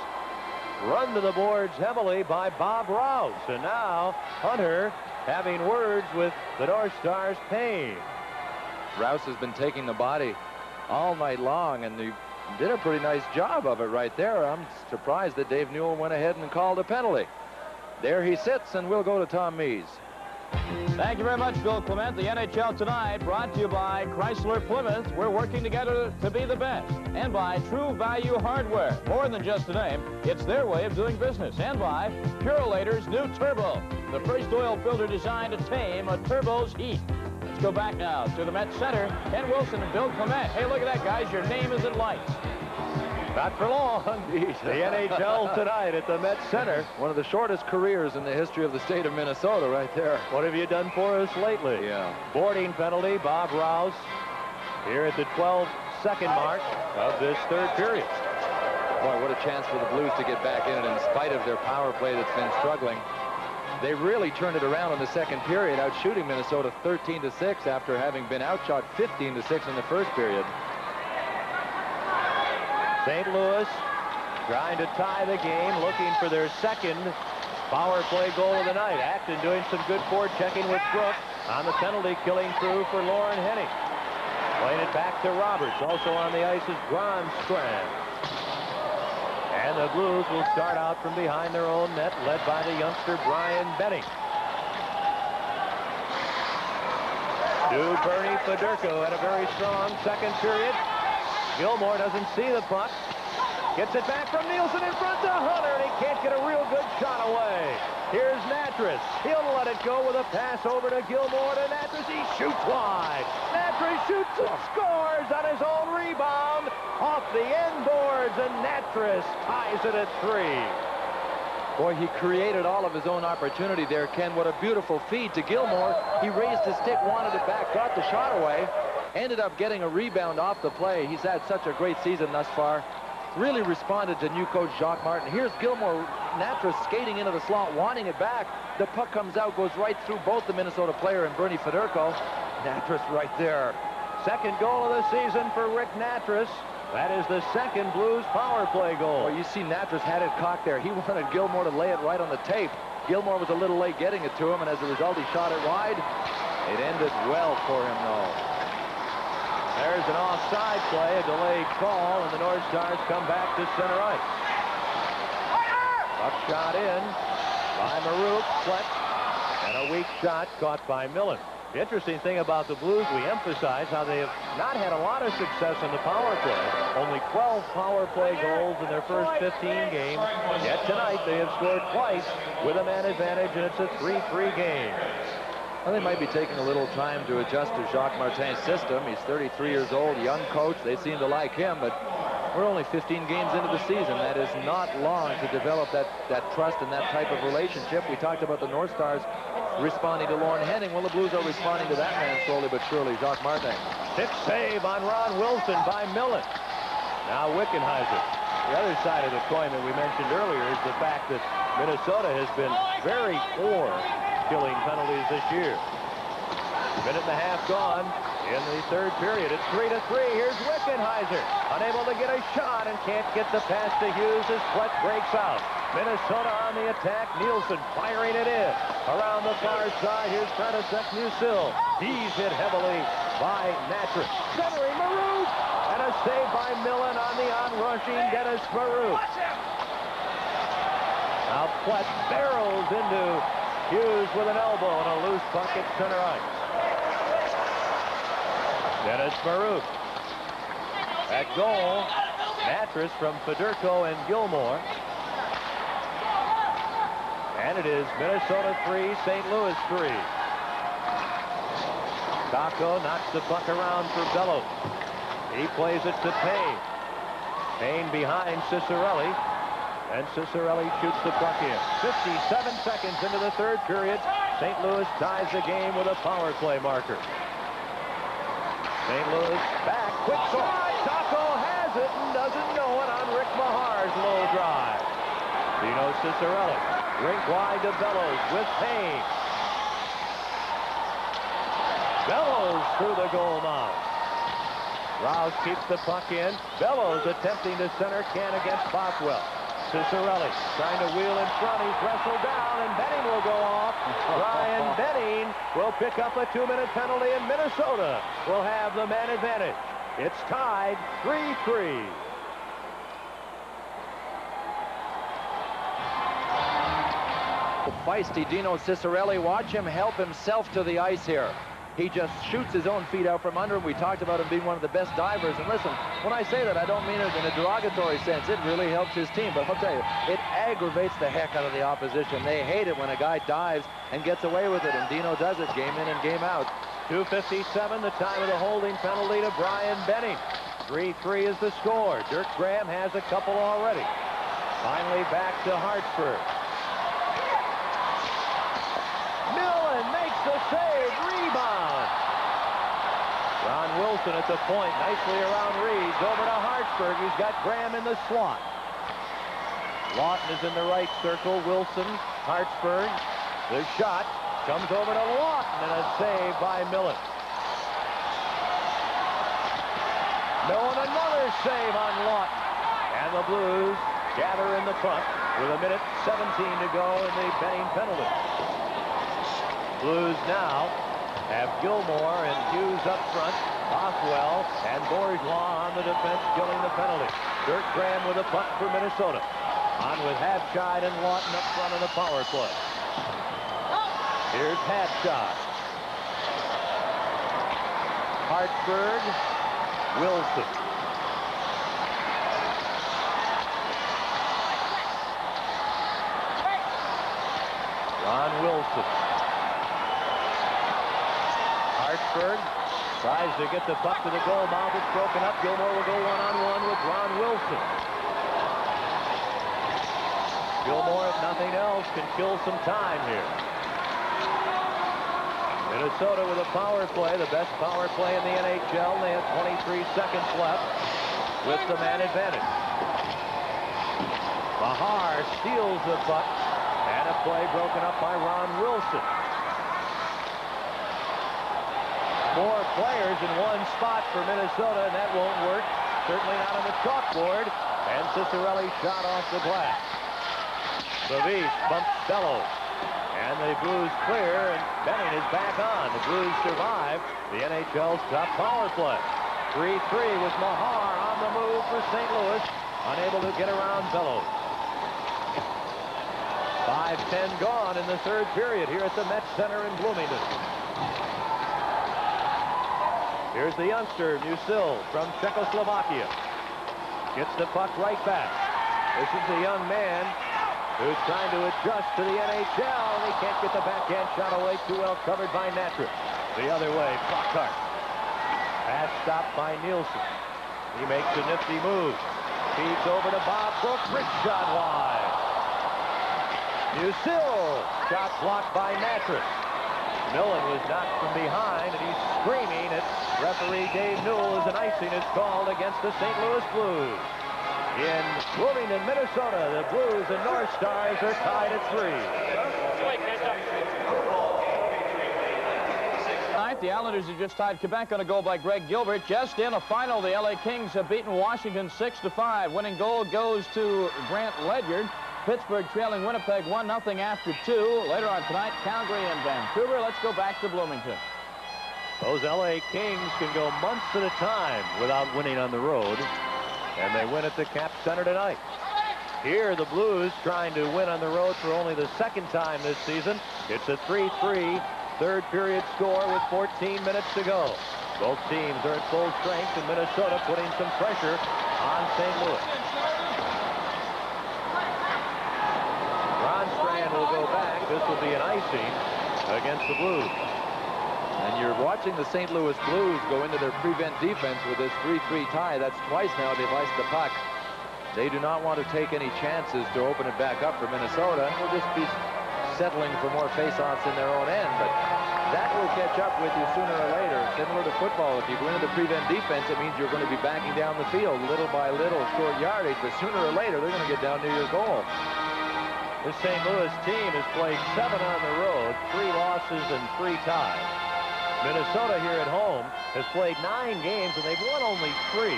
Speaker 3: run to the boards heavily by Bob Rouse. And now Hunter having words with the North Stars' Payne.
Speaker 6: Rouse has been taking the body all night long, and he did a pretty nice job of it right there. I'm surprised that Dave Newell went ahead and called a penalty. There he sits, and we'll go to Tom Mees.
Speaker 1: Thank you very much, Bill Clement. The NHL Tonight brought to you by Chrysler Plymouth. We're working together to be the best. And by True Value Hardware. More than just a name, it's their way of doing business. And by Purolator's new Turbo, the first oil filter designed to tame a turbo's heat. Let's go back now to the Met Center. Ken Wilson and Bill Clement. Hey, look at that, guys. Your name is in lights.
Speaker 3: Not for long. The NHL Tonight at the Met Center.
Speaker 6: One of the shortest careers in the history of the state of Minnesota right there.
Speaker 3: What have you done for us lately?
Speaker 6: Yeah.
Speaker 3: Boarding penalty, Bob Rouse, here at the 12-second mark of this third period.
Speaker 6: Boy, what a chance for the Blues to get back in it in spite of their power play that's been struggling. They really turned it around in the second period, outshooting Minnesota 13-6 after having been outshot 15-6 in the first period.
Speaker 3: St. Louis trying to tie the game, looking for their second power play goal of the night. Acton doing some good forechecking with Brook on the penalty killing crew for Lauren Henning. Playing it back to Roberts. Also on the ice is Gronstrand. And the Blues will start out from behind their own net, led by the youngster Brian Benning. To Bernie Fedorko at a very strong second period. Gilmore doesn't see the puck. Gets it back from Nielsen in front to Hunter, and he can't get a real good shot away. Here's Natras. He'll let it go with a pass over to Gilmore to Natras. He shoots wide. Natras shoots and scores on his own rebound off the end boards, and Natras ties it at 3.
Speaker 6: Boy, he created all of his own opportunity there, Ken. What a beautiful feed to Gilmore. He raised his stick, wanted it back, got the shot away, ended up getting a rebound off the play. He's had such a great season thus far. Really responded to new coach Jacques Martin. Here's Gilmore, Natras skating into the slot, wanting it back. The puck comes out, goes right through both the Minnesota player and Bernie Fedorko. Natras right there.
Speaker 3: Second goal of the season for Rick Natras. That is the second Blues power play goal.
Speaker 6: Well, you see Natras had it cocked there. He wanted Gilmore to lay it right on the tape. Gilmore was a little late getting it to him, and as a result, he shot it wide. It ended well for him, though.
Speaker 3: There's an offside play, a delayed call, and the North Stars come back to center ice. Up shot in by Marouk, Fleck, and a weak shot caught by Millen. The interesting thing about the Blues, we emphasize how they have not had a lot of success in the power play. Only 12 power play goals in their first 15 games. Yet tonight they have scored twice with a man advantage, and it's a 3-3 game.
Speaker 6: Well, they might be taking a little time to adjust to Jacques Martin's system. He's 33 years old, young coach. They seem to like him, but we're only 15 games into the season. That is not long to develop that trust and that type of relationship. We talked about the North Stars responding to Lorne Henning. Well, the Blues are responding to that man slowly but surely, Jacques Martin.
Speaker 3: Big save on Ron Wilson by Millen. Now Wickenheiser. The other side of the coin that we mentioned earlier is the fact that Minnesota has been very poor killing penalties this year. Minute and a half gone in the third period. It's 3-3. Here's Wickenheiser. Unable to get a shot and can't get the pass to Hughes as Fleck breaks out. Minnesota on the attack. Nielsen firing it in. Around the far side, here's Frantisek Musil. He's hit heavily by Natras. Centering Marouk. And a save by Millen on the onrushing Dennis Marouk. Now Fleck barrels into Hughes with an elbow and a loose puck at center ice. Dennis Marouk. At goal, Natras from Federico and Gilmore. And it is Minnesota 3, St. Louis 3. Taco knocks the puck around for Bellows. He plays it to Payne. Payne behind Ciccarelli. And Ciccarelli shoots the puck in. 57 seconds into the third period. St. Louis ties the game with a power play marker. St. Louis back. Quick slide. Taco has it and doesn't know it on Rick Mahar's low drive. Dino Ciccarelli. Rink wide to Bellows with Payne. Bellows through the goal mouth. Rouse keeps the puck in. Bellows attempting to center, can against Bothwell. Ciccarelli trying to wheel in front. He's wrestled down, and Benning will go off. Ryan Benning will pick up a 2-minute penalty, and Minnesota will have the man advantage. It's tied 3-3.
Speaker 6: Feisty Dino Ciccarelli. Watch him help himself to the ice here. He just shoots his own feet out from under him. We talked about him being one of the best divers. And listen, when I say that, I don't mean it in a derogatory sense. It really helps his team. But I'll tell you, it aggravates the heck out of the opposition. They hate it when a guy dives and gets away with it. And Dino does it game in and game out.
Speaker 3: 2:57, the time of the holding penalty to Brian Benning. 3-3 is the score. Dirk Graham has a couple already. Finally back to Hartford. Millen makes the save. Rebound. Ron Wilson at the point. Nicely around Reeves. Over to Hartford. He's got Graham in the slot. Lawton is in the right circle. Wilson, Hartford. The shot comes over to Lawton and a save by Millen. Millen another save on Lawton. And the Blues gather in the puck with 1:17 to go in the Benning penalty. Blues now have Gilmore and Hughes up front, Bothwell and Bourgeois on the defense killing the penalty. Dirk Graham with a puck for Minnesota. On with Habscheid and Lawton up front of the power play. Here's Habscheid. Hartford, Wilson. Ron Wilson. Hartford tries to get the puck to the goal mouth. It's broken up. Gilmore will go one-on-one with Ron Wilson. Gilmore, if nothing else, can kill some time here. Minnesota with a power play, the best power play in the NHL. They have 23 seconds left with the man advantage. Mahar steals the puck, and a play broken up by Ron Wilson. 4 players in one spot for Minnesota, and that won't work. Certainly not on the chalkboard. And Ciccarelli shot off the glass. Bavis bumps Bellows. And the Blues clear, and Benning is back on. The Blues survive the NHL's top power play. 3-3 with Mahar on the move for St. Louis, unable to get around Bellows. 5:10 gone in the third period here at the Met Center in Bloomington. Here's the youngster, Musil, from Czechoslovakia. Gets the puck right back. This is the young man who's trying to adjust to the NHL, and he can't get the backhand shot away, too well covered by Natras. The other way, Flockhart. Pass stopped by Nielsen. He makes a nifty move. Feeds over to Bob Brook. Rich shot wide. Musil. Shot blocked by Natras. Millen was knocked from behind, and he's screaming at referee Dave Newell as an icing is called against the St. Louis Blues. In Bloomington, Minnesota, the Blues and North Stars are tied at 3.
Speaker 1: Tonight, the Islanders have just tied Quebec on a goal by Greg Gilbert. Just in a final, the LA Kings have beaten Washington 6-5. Winning goal goes to Grant Ledyard. Pittsburgh trailing Winnipeg 1-0 after 2. Later on tonight, Calgary and Vancouver. Let's go back to Bloomington.
Speaker 3: Those LA Kings can go months at a time without winning on the road. And they win at the Cap Center tonight. Here, the Blues trying to win on the road for only the second time this season. It's a 3-3 third period score with 14 minutes to go. Both teams are at full strength, and Minnesota putting some pressure on St. Louis. Ronstrand will go back. This will be an icing against the Blues.
Speaker 6: And you're watching the St. Louis Blues go into their prevent defense with this 3-3 tie. That's twice now they've iced the puck. They do not want to take any chances to open it back up for Minnesota. They'll just be settling for more face-offs in their own end. But that will catch up with you sooner or later. Similar to football, if you go into the prevent defense, it means you're going to be backing down the field little by little, short yardage. But sooner or later, they're going to get down near your goal.
Speaker 3: The St. Louis team has played 7 on the road, 3 losses and 3 ties. Minnesota here at home has played 9 games, and they've won only 3.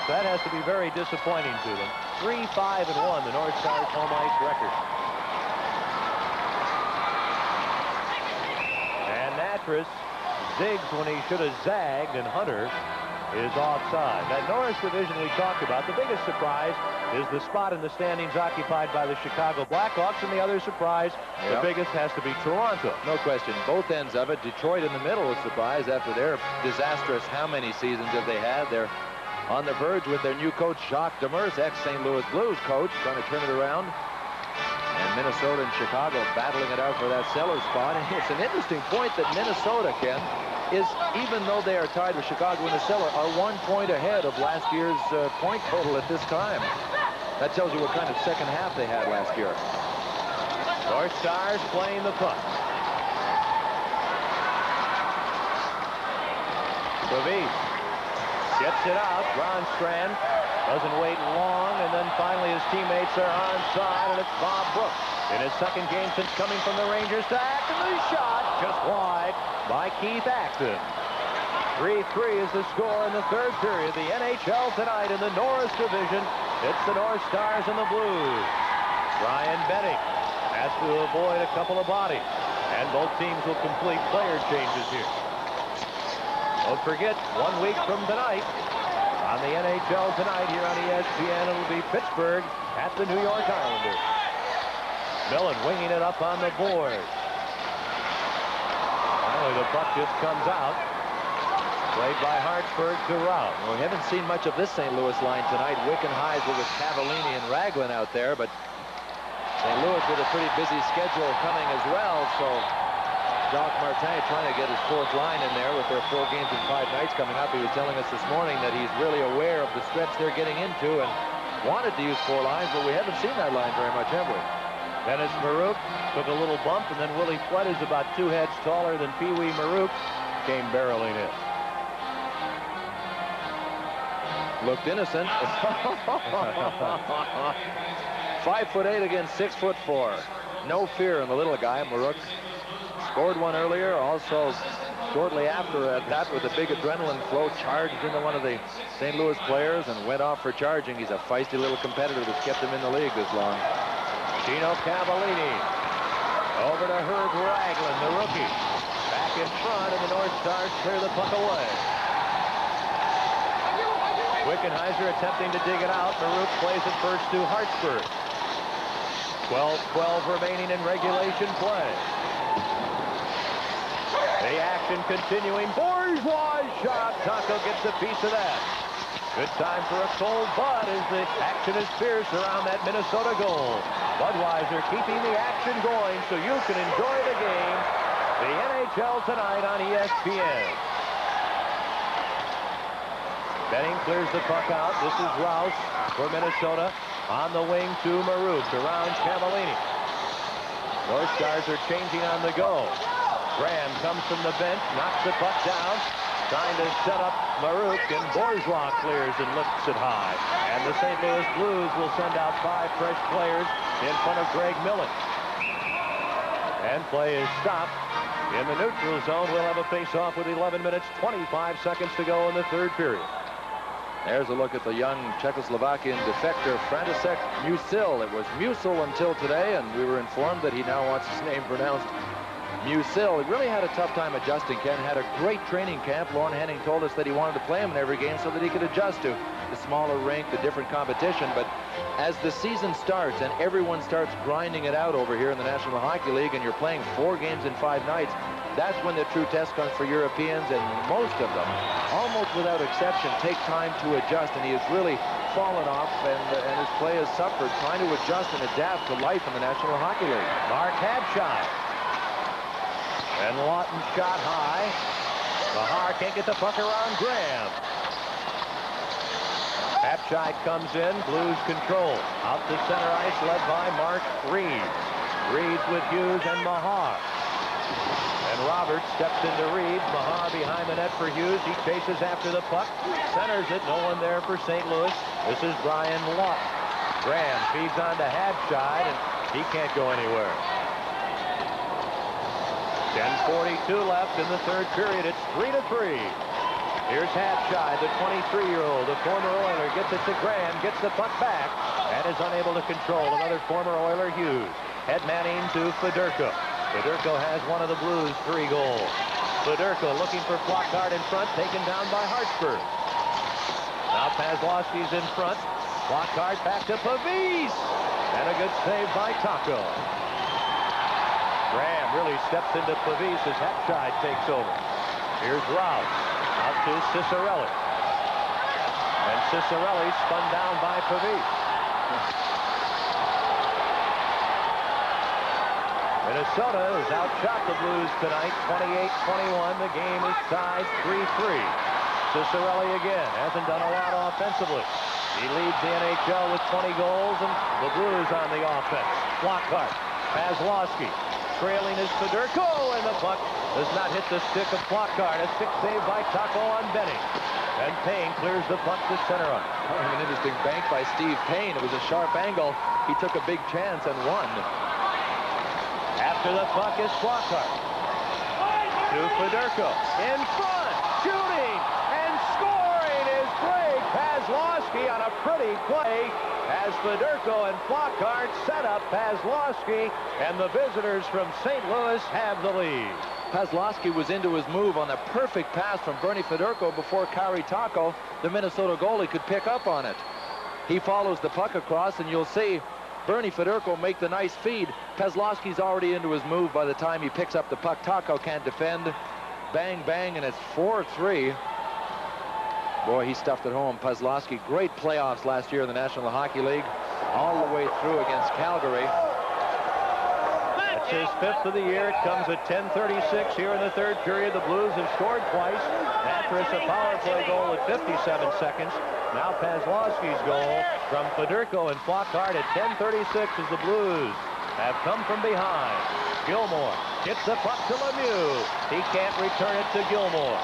Speaker 3: So that has to be very disappointing to them. 3-5-1, the North Stars home ice record. And Natras zigs when he should have zagged, and Hunter is offside. That Norris division we talked about, the biggest surprise is the spot in the standings occupied by the Chicago Blackhawks, and the other surprise, the biggest has to be Toronto.
Speaker 6: No question. Both ends of it. Detroit in the middle is surprised after their disastrous how many seasons have they had. They're on the verge with their new coach, Jacques Demers, ex-St. Louis Blues coach, trying to turn it around. And Minnesota and Chicago battling it out for that cellar spot. And it's an interesting point that Minnesota, Ken, is, even though they are tied with Chicago in the cellar, are 1 point ahead of last year's point total at this time. That tells you what kind of second half they had last year.
Speaker 3: North Stars playing the puck. Cavese gets it out. Ronstrand doesn't wait long, and then finally his teammates are onside, and it's Bob Brook in his second game since coming from the Rangers to Acton. The shot just wide by Keith Acton. 3-3 is the score in the third period. The NHL tonight in the Norris division. It's the North Stars and the Blues. Brian Benning has to avoid a couple of bodies, and both teams will complete player changes here. Don't forget, 1 week from tonight, on the NHL tonight here on ESPN, it'll be Pittsburgh at the New York Islanders. Millen winging it up on the board. Finally, the puck just comes out. Played by Hartsburg to Rao.
Speaker 6: Well, we haven't seen much of this St. Louis line tonight. Wickenheiser with Cavallini and Raglan out there, but St. Louis with a pretty busy schedule coming as well, so Jacques Martin trying to get his 4th line in there with their 4 games in 5 nights coming up. He was telling us this morning that he's really aware of the stretch they're getting into and wanted to use 4 lines, but we haven't seen that line very much, have we?
Speaker 3: Dennis Marouk took a little bump, and then Willie Flood is about 2 heads taller than Pee Wee Marouk, came barreling in.
Speaker 6: Looked innocent. 5'8" against 6'4". No fear in the little guy. Marouk scored one earlier. Also, shortly after that, with a big adrenaline flow, charged into one of the St. Louis players and went off for charging. He's a feisty little competitor that's kept him in the league this long.
Speaker 3: Gino Cavallini Over to Herb Ragland, the rookie. Back in front, and the North Stars clear the puck away. Wickenheiser attempting to dig it out. Marouk plays it first to Hartsburg. 12-12 remaining in regulation play. The action continuing. Bourgeois shot. Taco gets a piece of that. Good time for a cold Bud as the action is fierce around that Minnesota goal. Budweiser keeping the action going so you can enjoy the game. The NHL tonight on ESPN. Benning clears the puck out. This is Rouse for Minnesota. On the wing to Marouk. Around Cavallini. North Stars are changing on the go. Graham comes from the bench. Knocks the puck down. Trying to set up Marouk, and Bourgeois clears and lifts it high. And the St. Louis Blues will send out 5 fresh players in front of Greg Millen. And play is stopped. In the neutral zone, we'll have a face-off with 11 minutes, 25 seconds to go in the third period.
Speaker 6: There's a look at the young Czechoslovakian defector, František Musil. It was Musil until today, and we were informed that he now wants his name pronounced Musil. He really had a tough time adjusting, Ken. Had a great training camp. Lorne Henning told us that he wanted to play him in every game so that he could adjust to the smaller rink, the different competition. But as the season starts and everyone starts grinding it out over here in the National Hockey League, and you're playing 4 games in 5 nights, that's when the true test comes for Europeans, and most of them, almost without exception, take time to adjust, and he has really fallen off, and his play has suffered trying to adjust and adapt to life in the National Hockey League.
Speaker 3: Mark Habshot. And Lawton shot high. Mahar can't get the puck around Graham. Habshot comes in. Blues control. Out to center ice, led by Mark Reeves. Reeves with Hughes and Mahar. And Roberts steps into Reeves. Mahar behind the net for Hughes. He chases after the puck. Centers it. No one there for St. Louis. This is Brian Lawton. Graham feeds on to Habshot, and he can't go anywhere. 10:42 left in the third period. It's 3-3. Here's Habshot, the 23-year-old, the former Oiler, gets it to Graham, gets the puck back, and is unable to control. Another former Oiler, Hughes. Head manning to Fedorko. Fedorko has one of the Blues' 3 goals. Fedorko looking for Flockhart in front, taken down by Hartsburg. Now Pazlowski's in front. Flockhart back to Pavis. And a good save by Taco. Graham really steps into Pavis as Habshot takes over. Here's Rouse. Out to Cicerelli. And Cicerelli spun down by Pavis. Minnesota has outshot the Blues tonight, 28-21. The game is tied 3-3. Cicerelli again hasn't done a lot offensively. He leads the NHL with 20 goals, and the Blues on the offense. Flockhart, Pazlowski. Trailing is Fedorko, and the puck does not hit the stick of Flockhart. A stick save by Taco on Benning. And Payne clears the puck to center ice.
Speaker 6: An interesting bank by Steve Payne. It was a sharp angle. He took a big chance and won.
Speaker 3: After the puck is Flockhart. To Fedorko. In front. Shooting. And scoring is Greg Pazlowski on a pretty play. As Fedorko and Flockhart set up Pazlowski, and the visitors from St. Louis have the lead.
Speaker 6: Pazlowski was into his move on a perfect pass from Bernie Fedorko before Kari Taco, the Minnesota goalie, could pick up on it. He follows the puck across, and you'll see Bernie Fedorko make the nice feed. Pazlowski's already into his move by the time he picks up the puck. Taco can't defend. Bang, bang, and it's 4-3. Boy, he stuffed it home. Pazlowski, great playoffs last year in the National Hockey League, all the way through against Calgary.
Speaker 3: That's his 5th of the year. It comes at 10:36 here in the third period. The Blues have scored twice. Mattress a power play goal at 57 seconds. Now Pazlowski's goal from Fedorko and Flockhart at 10:36 as the Blues have come from behind. Gilmore gets the puck to Lemieux. He can't return it to Gilmore.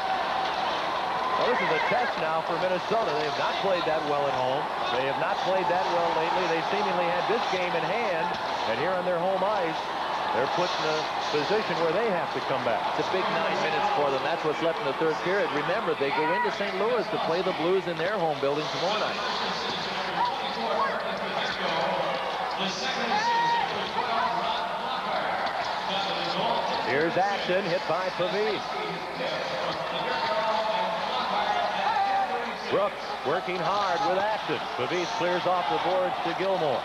Speaker 3: Well, this is a test now for Minnesota. They have not played that well at home. They have not played that well lately. They seemingly had this game in hand, and here on their home ice, they're put in a position where they have to come back.
Speaker 6: It's a big 9 minutes for them. That's what's left in the third period. Remember, they go into St. Louis to play the Blues in their home building tomorrow night.
Speaker 3: Here's Acton, hit by Pavese. Brooks working hard with Acton. Pavese clears off the boards to Gilmore.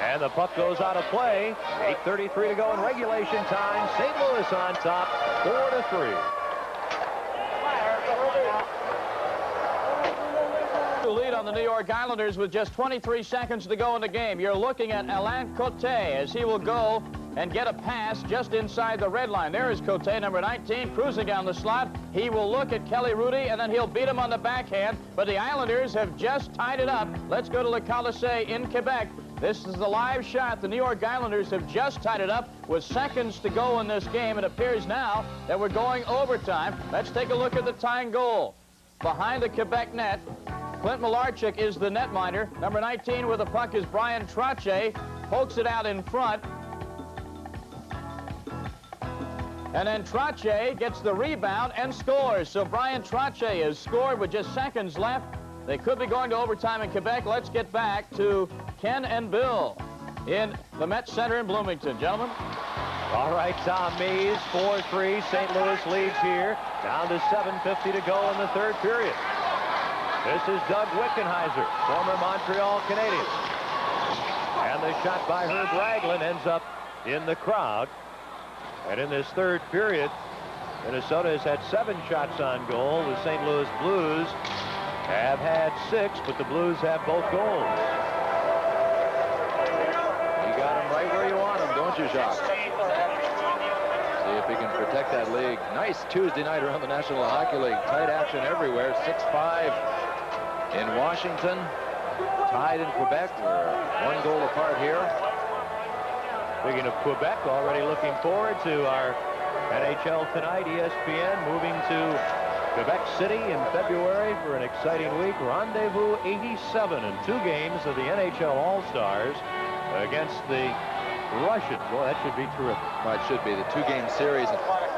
Speaker 3: And the puck goes out of play. 8:33 to go in regulation time. St. Louis on top, 4-3.
Speaker 1: Lead on the New York Islanders with just 23 seconds to go in the game. You're looking at Alain Cote as he will go and get a pass just inside the red line. There is Cote, number 19, cruising down the slot. He will look at Kelly Rudy, and then he'll beat him on the backhand. But the Islanders have just tied it up. Let's go to Le Colisée in Quebec. This is the live shot. The New York Islanders have just tied it up with seconds to go in this game. It appears now that we're going overtime. Let's take a look at the tying goal. Behind the Quebec net, Clint Malarchuk is the netminder. Number 19 with the puck is Brian Trottier. Pokes it out in front. And then Trottier gets the rebound and scores. So Brian Trottier has scored with just seconds left. They could be going to overtime in Quebec. Let's get back to Ken and Bill in the Met Center in Bloomington. Gentlemen.
Speaker 3: All right, Tom Mees, 4-3. St. Louis leads here. Down to 7:50 to go in the third period. This is Doug Wickenheiser, former Montreal Canadian. And the shot by Herb Ragland ends up in the crowd. And in this third period, Minnesota has had 7 shots on goal. The St. Louis Blues have had 6, but the Blues have both goals.
Speaker 6: You got him right where you want him, don't you, Jacques? See if he can protect that league. Nice Tuesday night around the National Hockey League. Tight action everywhere. 6-5 in Washington. Tied in Quebec. We're 1 goal apart here.
Speaker 3: Speaking of Quebec, already looking forward to our NHL Tonight. ESPN moving to Quebec City in February for an exciting week. Rendezvous 87 in 2 games of the NHL All-Stars against the Russians. Well, that should be terrific.
Speaker 6: Well, it should be the 2-game series.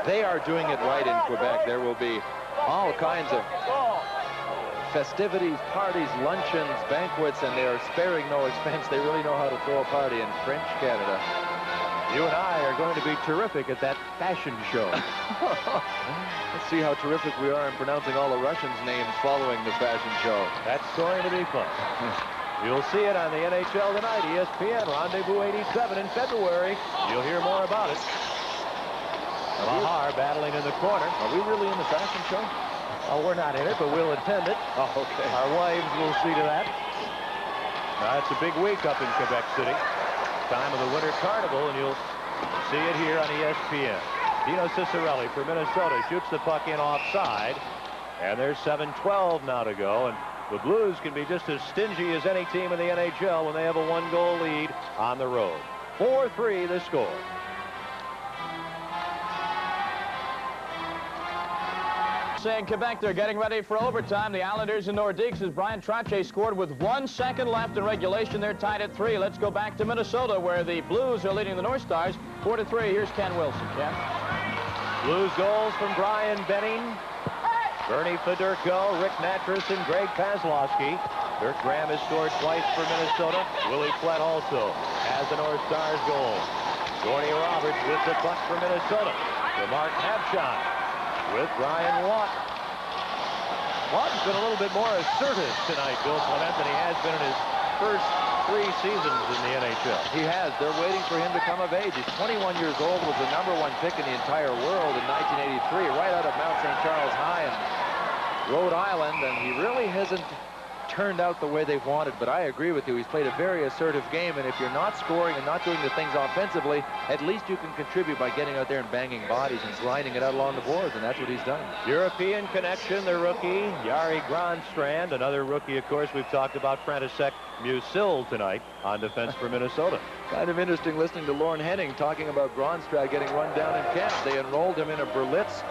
Speaker 6: They are doing it right in Quebec. There will be all kinds of festivities, parties, luncheons, banquets, and they are sparing no expense. They really know how to throw a party in French Canada.
Speaker 3: You and I are going to be terrific at that fashion show.
Speaker 6: Let's see how terrific we are in pronouncing all the Russians' names following the fashion show.
Speaker 3: That's going to be fun. You'll see it on the NHL Tonight, ESPN, Rendezvous 87 in February. You'll hear more about it. Mahar battling in the corner.
Speaker 6: Are we really in the fashion show?
Speaker 3: Oh, we're not in it, but we'll attend it.
Speaker 6: Oh, okay.
Speaker 3: Our wives will see to that. It's a big week up in Quebec City. Time of the Winter Carnival, and you'll see it here on ESPN. Dino Ciccarelli for Minnesota shoots the puck in offside, and there's 7:12 now to go, and the Blues can be just as stingy as any team in the NHL when they have a 1-goal lead on the road. 4-3 the score.
Speaker 1: In Quebec, they're getting ready for overtime. The Islanders and Nordiques, as Brian Trottier scored with 1 second left in regulation. They're tied at 3. Let's go back to Minnesota, where the Blues are leading the North Stars 4-3. Here's Ken Wilson. Ken.
Speaker 3: Blues goals from Brian Benning, Bernie Fedorko, Rick Natras, and Greg Paslowski. Dirk Graham has scored twice for Minnesota. Willie Flett also has the North Stars goal. Gordy Roberts with the puck for Minnesota. To Mark Habshon with Brian Lawton. Lawton's been a little bit more assertive tonight, Bill Clement, than he has been in his first 3 seasons in the NHL.
Speaker 6: He has. They're waiting for him to come of age. He's 21 years old, was the #1 pick in the entire world in 1983, right out of Mount St. Charles High in Rhode Island, and he really hasn't turned out the way they've wanted, but I agree with you. He's played a very assertive game, and if you're not scoring and not doing the things offensively, at least you can contribute by getting out there and banging bodies and grinding it out along the boards, and that's what he's done.
Speaker 3: European connection, the rookie, Jari Granstrand. Another rookie, of course, we've talked about František Musil tonight on defense for Minnesota.
Speaker 6: Kind of interesting listening to Lorne Henning talking about Granstrand getting run down in camp. They enrolled him in a Berlitz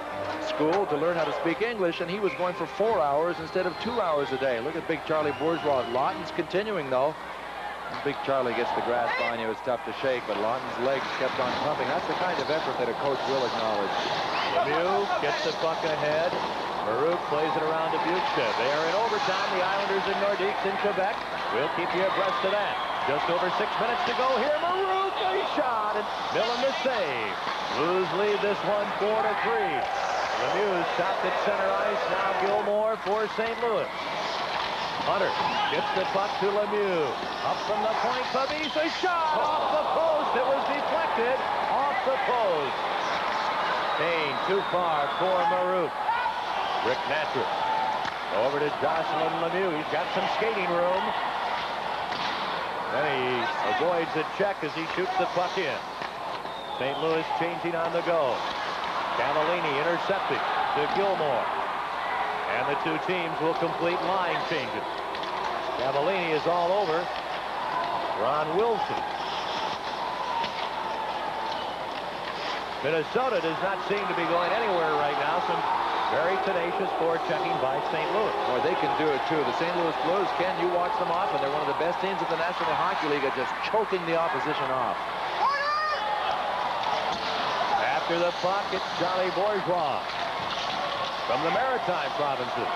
Speaker 6: school to learn how to speak English, and he was going for 4 hours instead of 2 hours a day. Look at Big Charlie Bourgeois. Lawton's continuing, though. Big Charlie gets the grass behind you. It's tough to shake, but Lawton's legs kept on pumping. That's the kind of effort that a coach will acknowledge.
Speaker 3: Lemieux gets the puck ahead. Marouk plays it around to Bukestead. They are in overtime. The Islanders and Nordiques in Quebec. We'll keep you abreast of that. Just over 6 minutes to go here. Maroon, a shot, and Millen the save. Blues lead this one 4-3. Lemieux stopped at center ice. Now Gilmore for St. Louis. Hunter gets the puck to Lemieux. Up from the point, Pavis, a shot off the post. It was deflected off the post. Kane too far for Maroon. Rick Natras over to Jocelyn Lemieux. He's got some skating room. Then he avoids a check as he shoots the puck in. St. Louis changing on the go. Cavallini intercepting to Gilmore. And the two teams will complete line changes. Cavallini is all over Ron Wilson. Minnesota does not seem to be going anywhere right now. Some very tenacious forechecking by St. Louis.
Speaker 6: Or they can do it, too. The St. Louis Blues, Ken, you watch them often. They're one of the best teams in the National Hockey League at just choking the opposition off.
Speaker 3: After the puck, it's Charlie Bourgeois from the Maritime provinces.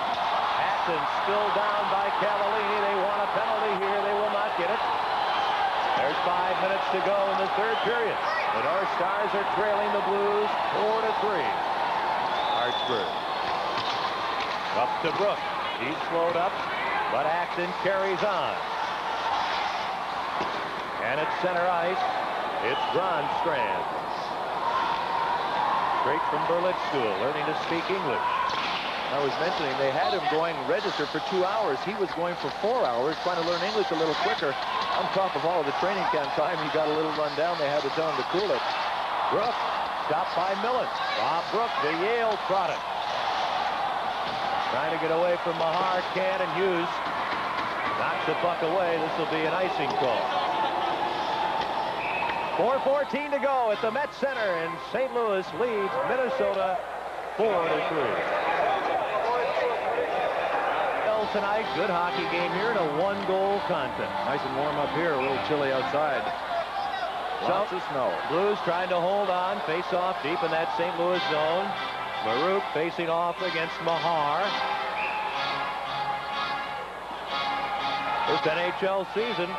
Speaker 3: Acton still down by Cavallini. They want a penalty here. They will not get it. There's 5 minutes to go in the third period. The North Stars are trailing the Blues 4-3. Hartsburg. Up to Brook. He's slowed up, but Acton carries on. And at center ice, it's Grandstrand. Straight from Berlitz School, learning to speak English.
Speaker 6: I was mentioning they had him going registered for 2 hours. He was going for 4 hours, trying to learn English a little quicker. On top of all of the training camp time, he got a little run down. They had to tell him to cool it.
Speaker 3: Brook, stopped by Millen. Bob Brook, the Yale product. Trying to get away from Mahar, Can, and Hughes. Knocks the puck away. This will be an icing call. 4:14 to go at the Met Center, and St. Louis leads Minnesota 4-3. Tonight, good hockey game here in a one-goal contest.
Speaker 6: Nice and warm up here, a little chilly outside. Lots of snow.
Speaker 3: Blues trying to hold on, face off deep in that St. Louis zone. Marouk facing off against Mahar. This NHL season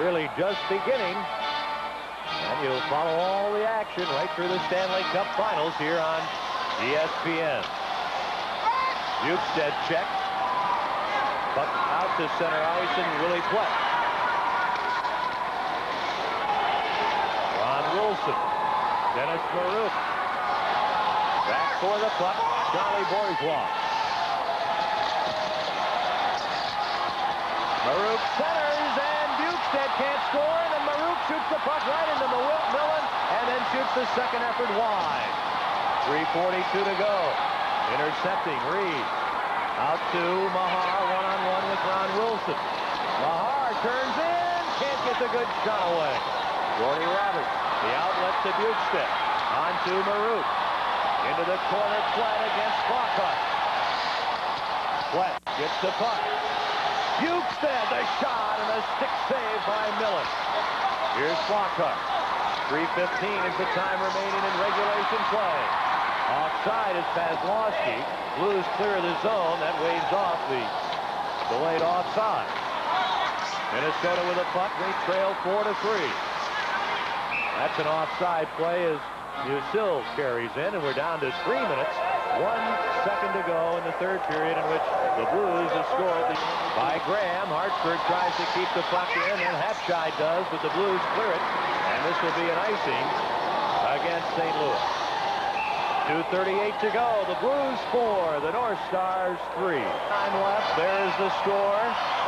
Speaker 3: really just beginning. And you'll follow all the action right through the Stanley Cup Finals here on ESPN. Bukestad check. Puck out to center ice and Willie Plett. Ron Wilson. Dennis Marouk. Back for the puck. Charlie Bourgeois. Marouk centers and Bukestad can't score, and then Marouk shoots the puck right into Millen and then shoots the second effort wide. 3:42 to go. Intercepting Reed. Out to Mahar, one-on-one with Ron Wilson. Mahar turns in, can't get the good shot away. Gordy Roberts, the outlet to Bukestad. On to Marouk. Into the corner, Plett against Flockhart. Plett gets the puck. Bukestad, the shot, and a stick save by Millen. Here's Flockhart. 3:15 is the time remaining in regulation play. Offside is Paslowski. Blues clear the zone. That waves off the delayed offside. Minnesota with a puck. They trail 4-3. That's an offside play as Musil carries in, and we're down to 3 minutes. 1 second to go in the third period, in which the Blues have scored by Graham. Hartsburg tries to keep the puck in, and Hatchai does, but the Blues clear it, and this will be an icing against St. Louis. 2:38 to go. The Blues 4, the North Stars 3. Time left. There's the score.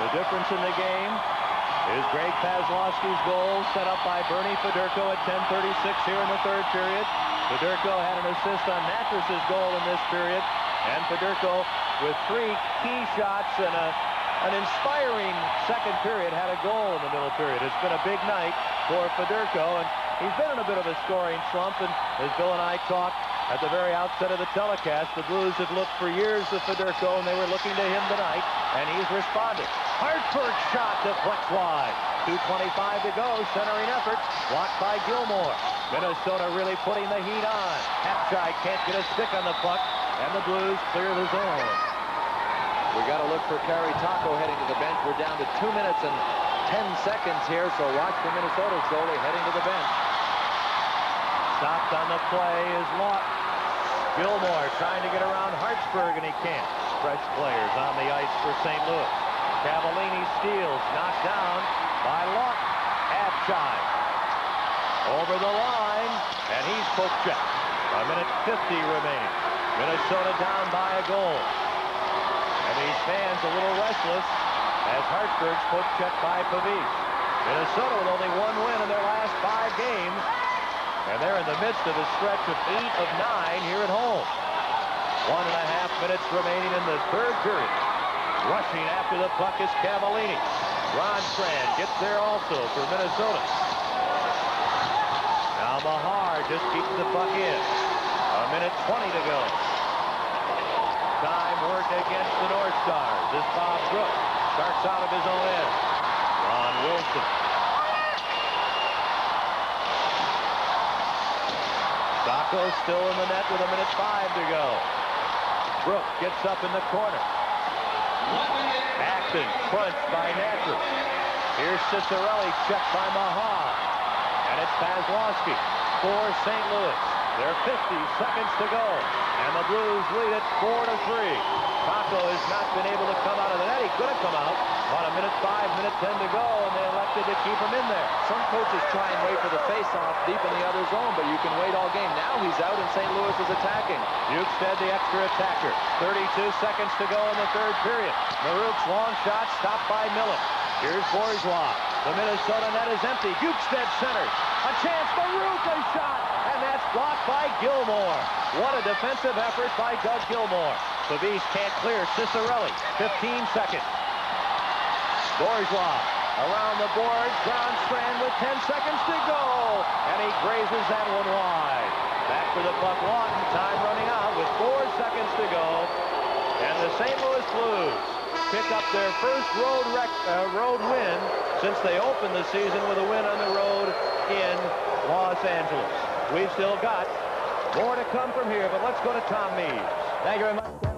Speaker 3: The difference in the game is Greg Paslowski's goal, set up by Bernie Federko at 10:36 here in the third period. Federko had an assist on Natras' goal in this period, and Federko with 3 key shots and an inspiring second period had a goal in the middle period. It's been a big night for Federko, and he's been in a bit of a scoring slump, and as Bill and I talked at the very outset of the telecast, the Blues have looked for years to Federko, and they were looking to him tonight, and he's responded. Hartford shot deflects wide. 2:25 to go. Centering effort blocked by Gilmore. Minnesota really putting the heat on. Hatchai can't get a stick on the puck, and the Blues clear the zone.
Speaker 6: We got to look for Kerry Taco heading to the bench. We're down to 2 minutes and 10 seconds here, so watch for Minnesota's goalie heading to the bench.
Speaker 3: Stopped on the play is Lawton. Gilmore trying to get around Hartsburg, and he can't. Fresh players on the ice for St. Louis. Cavallini steals, knocked down by Lawton. Half chime. Over the line, and he's poke checked. A minute 50 remaining. Minnesota down by a goal. And these fans a little restless as Hartsburg's poke checked by Pavis. Minnesota with only one win in their last 5 games. And they're in the midst of a stretch of 8 of 9 here at home. 1.5 minutes remaining in the third period. Rushing after the puck is Cavallini. Ron Strand gets there also for Minnesota. Now Mahar just keeps the puck in. A minute 20 to go. Time work against the North Stars. This Bob Brook starts out of his own end. Ron Wilson. Sacco still in the net with a minute 5 to go. Brook gets up in the corner. Acton crunched by Natcher. Here's Cicerelli checked by Mahar. And it's Pazlowski for St. Louis. There are 50 seconds to go. And the Blues lead it 4-3. Sacco has not been able to come out of the net. He could have come out. About a minute 5, minute 10 to go, and they elected to keep him in there.
Speaker 6: Some coaches try and wait for the face-off deep in the other zone, but you can wait all game. Now he's out, and St. Louis is attacking.
Speaker 3: Bukestad, the extra attacker. 32 seconds to go in the third period. Marouk's long shot stopped by Millen. Here's Bourgeois. The Minnesota net is empty. Bukestad centers. A chance. Marouk a shot. And that's blocked by Gilmore. What a defensive effort by Doug Gilmore. Pavis can't clear. Cicerelli. 15 seconds. Bourgeois around the boards. Ron Strand with 10 seconds to go. And he grazes that one wide. Back for the puck. Lawton. Time running out with 4 seconds to go. And the St. Louis Blues pick up their first road win since they opened the season with a win on the road in Los Angeles. We've still got more to come from here, but let's go to Tom Mees.
Speaker 1: Thank you very much.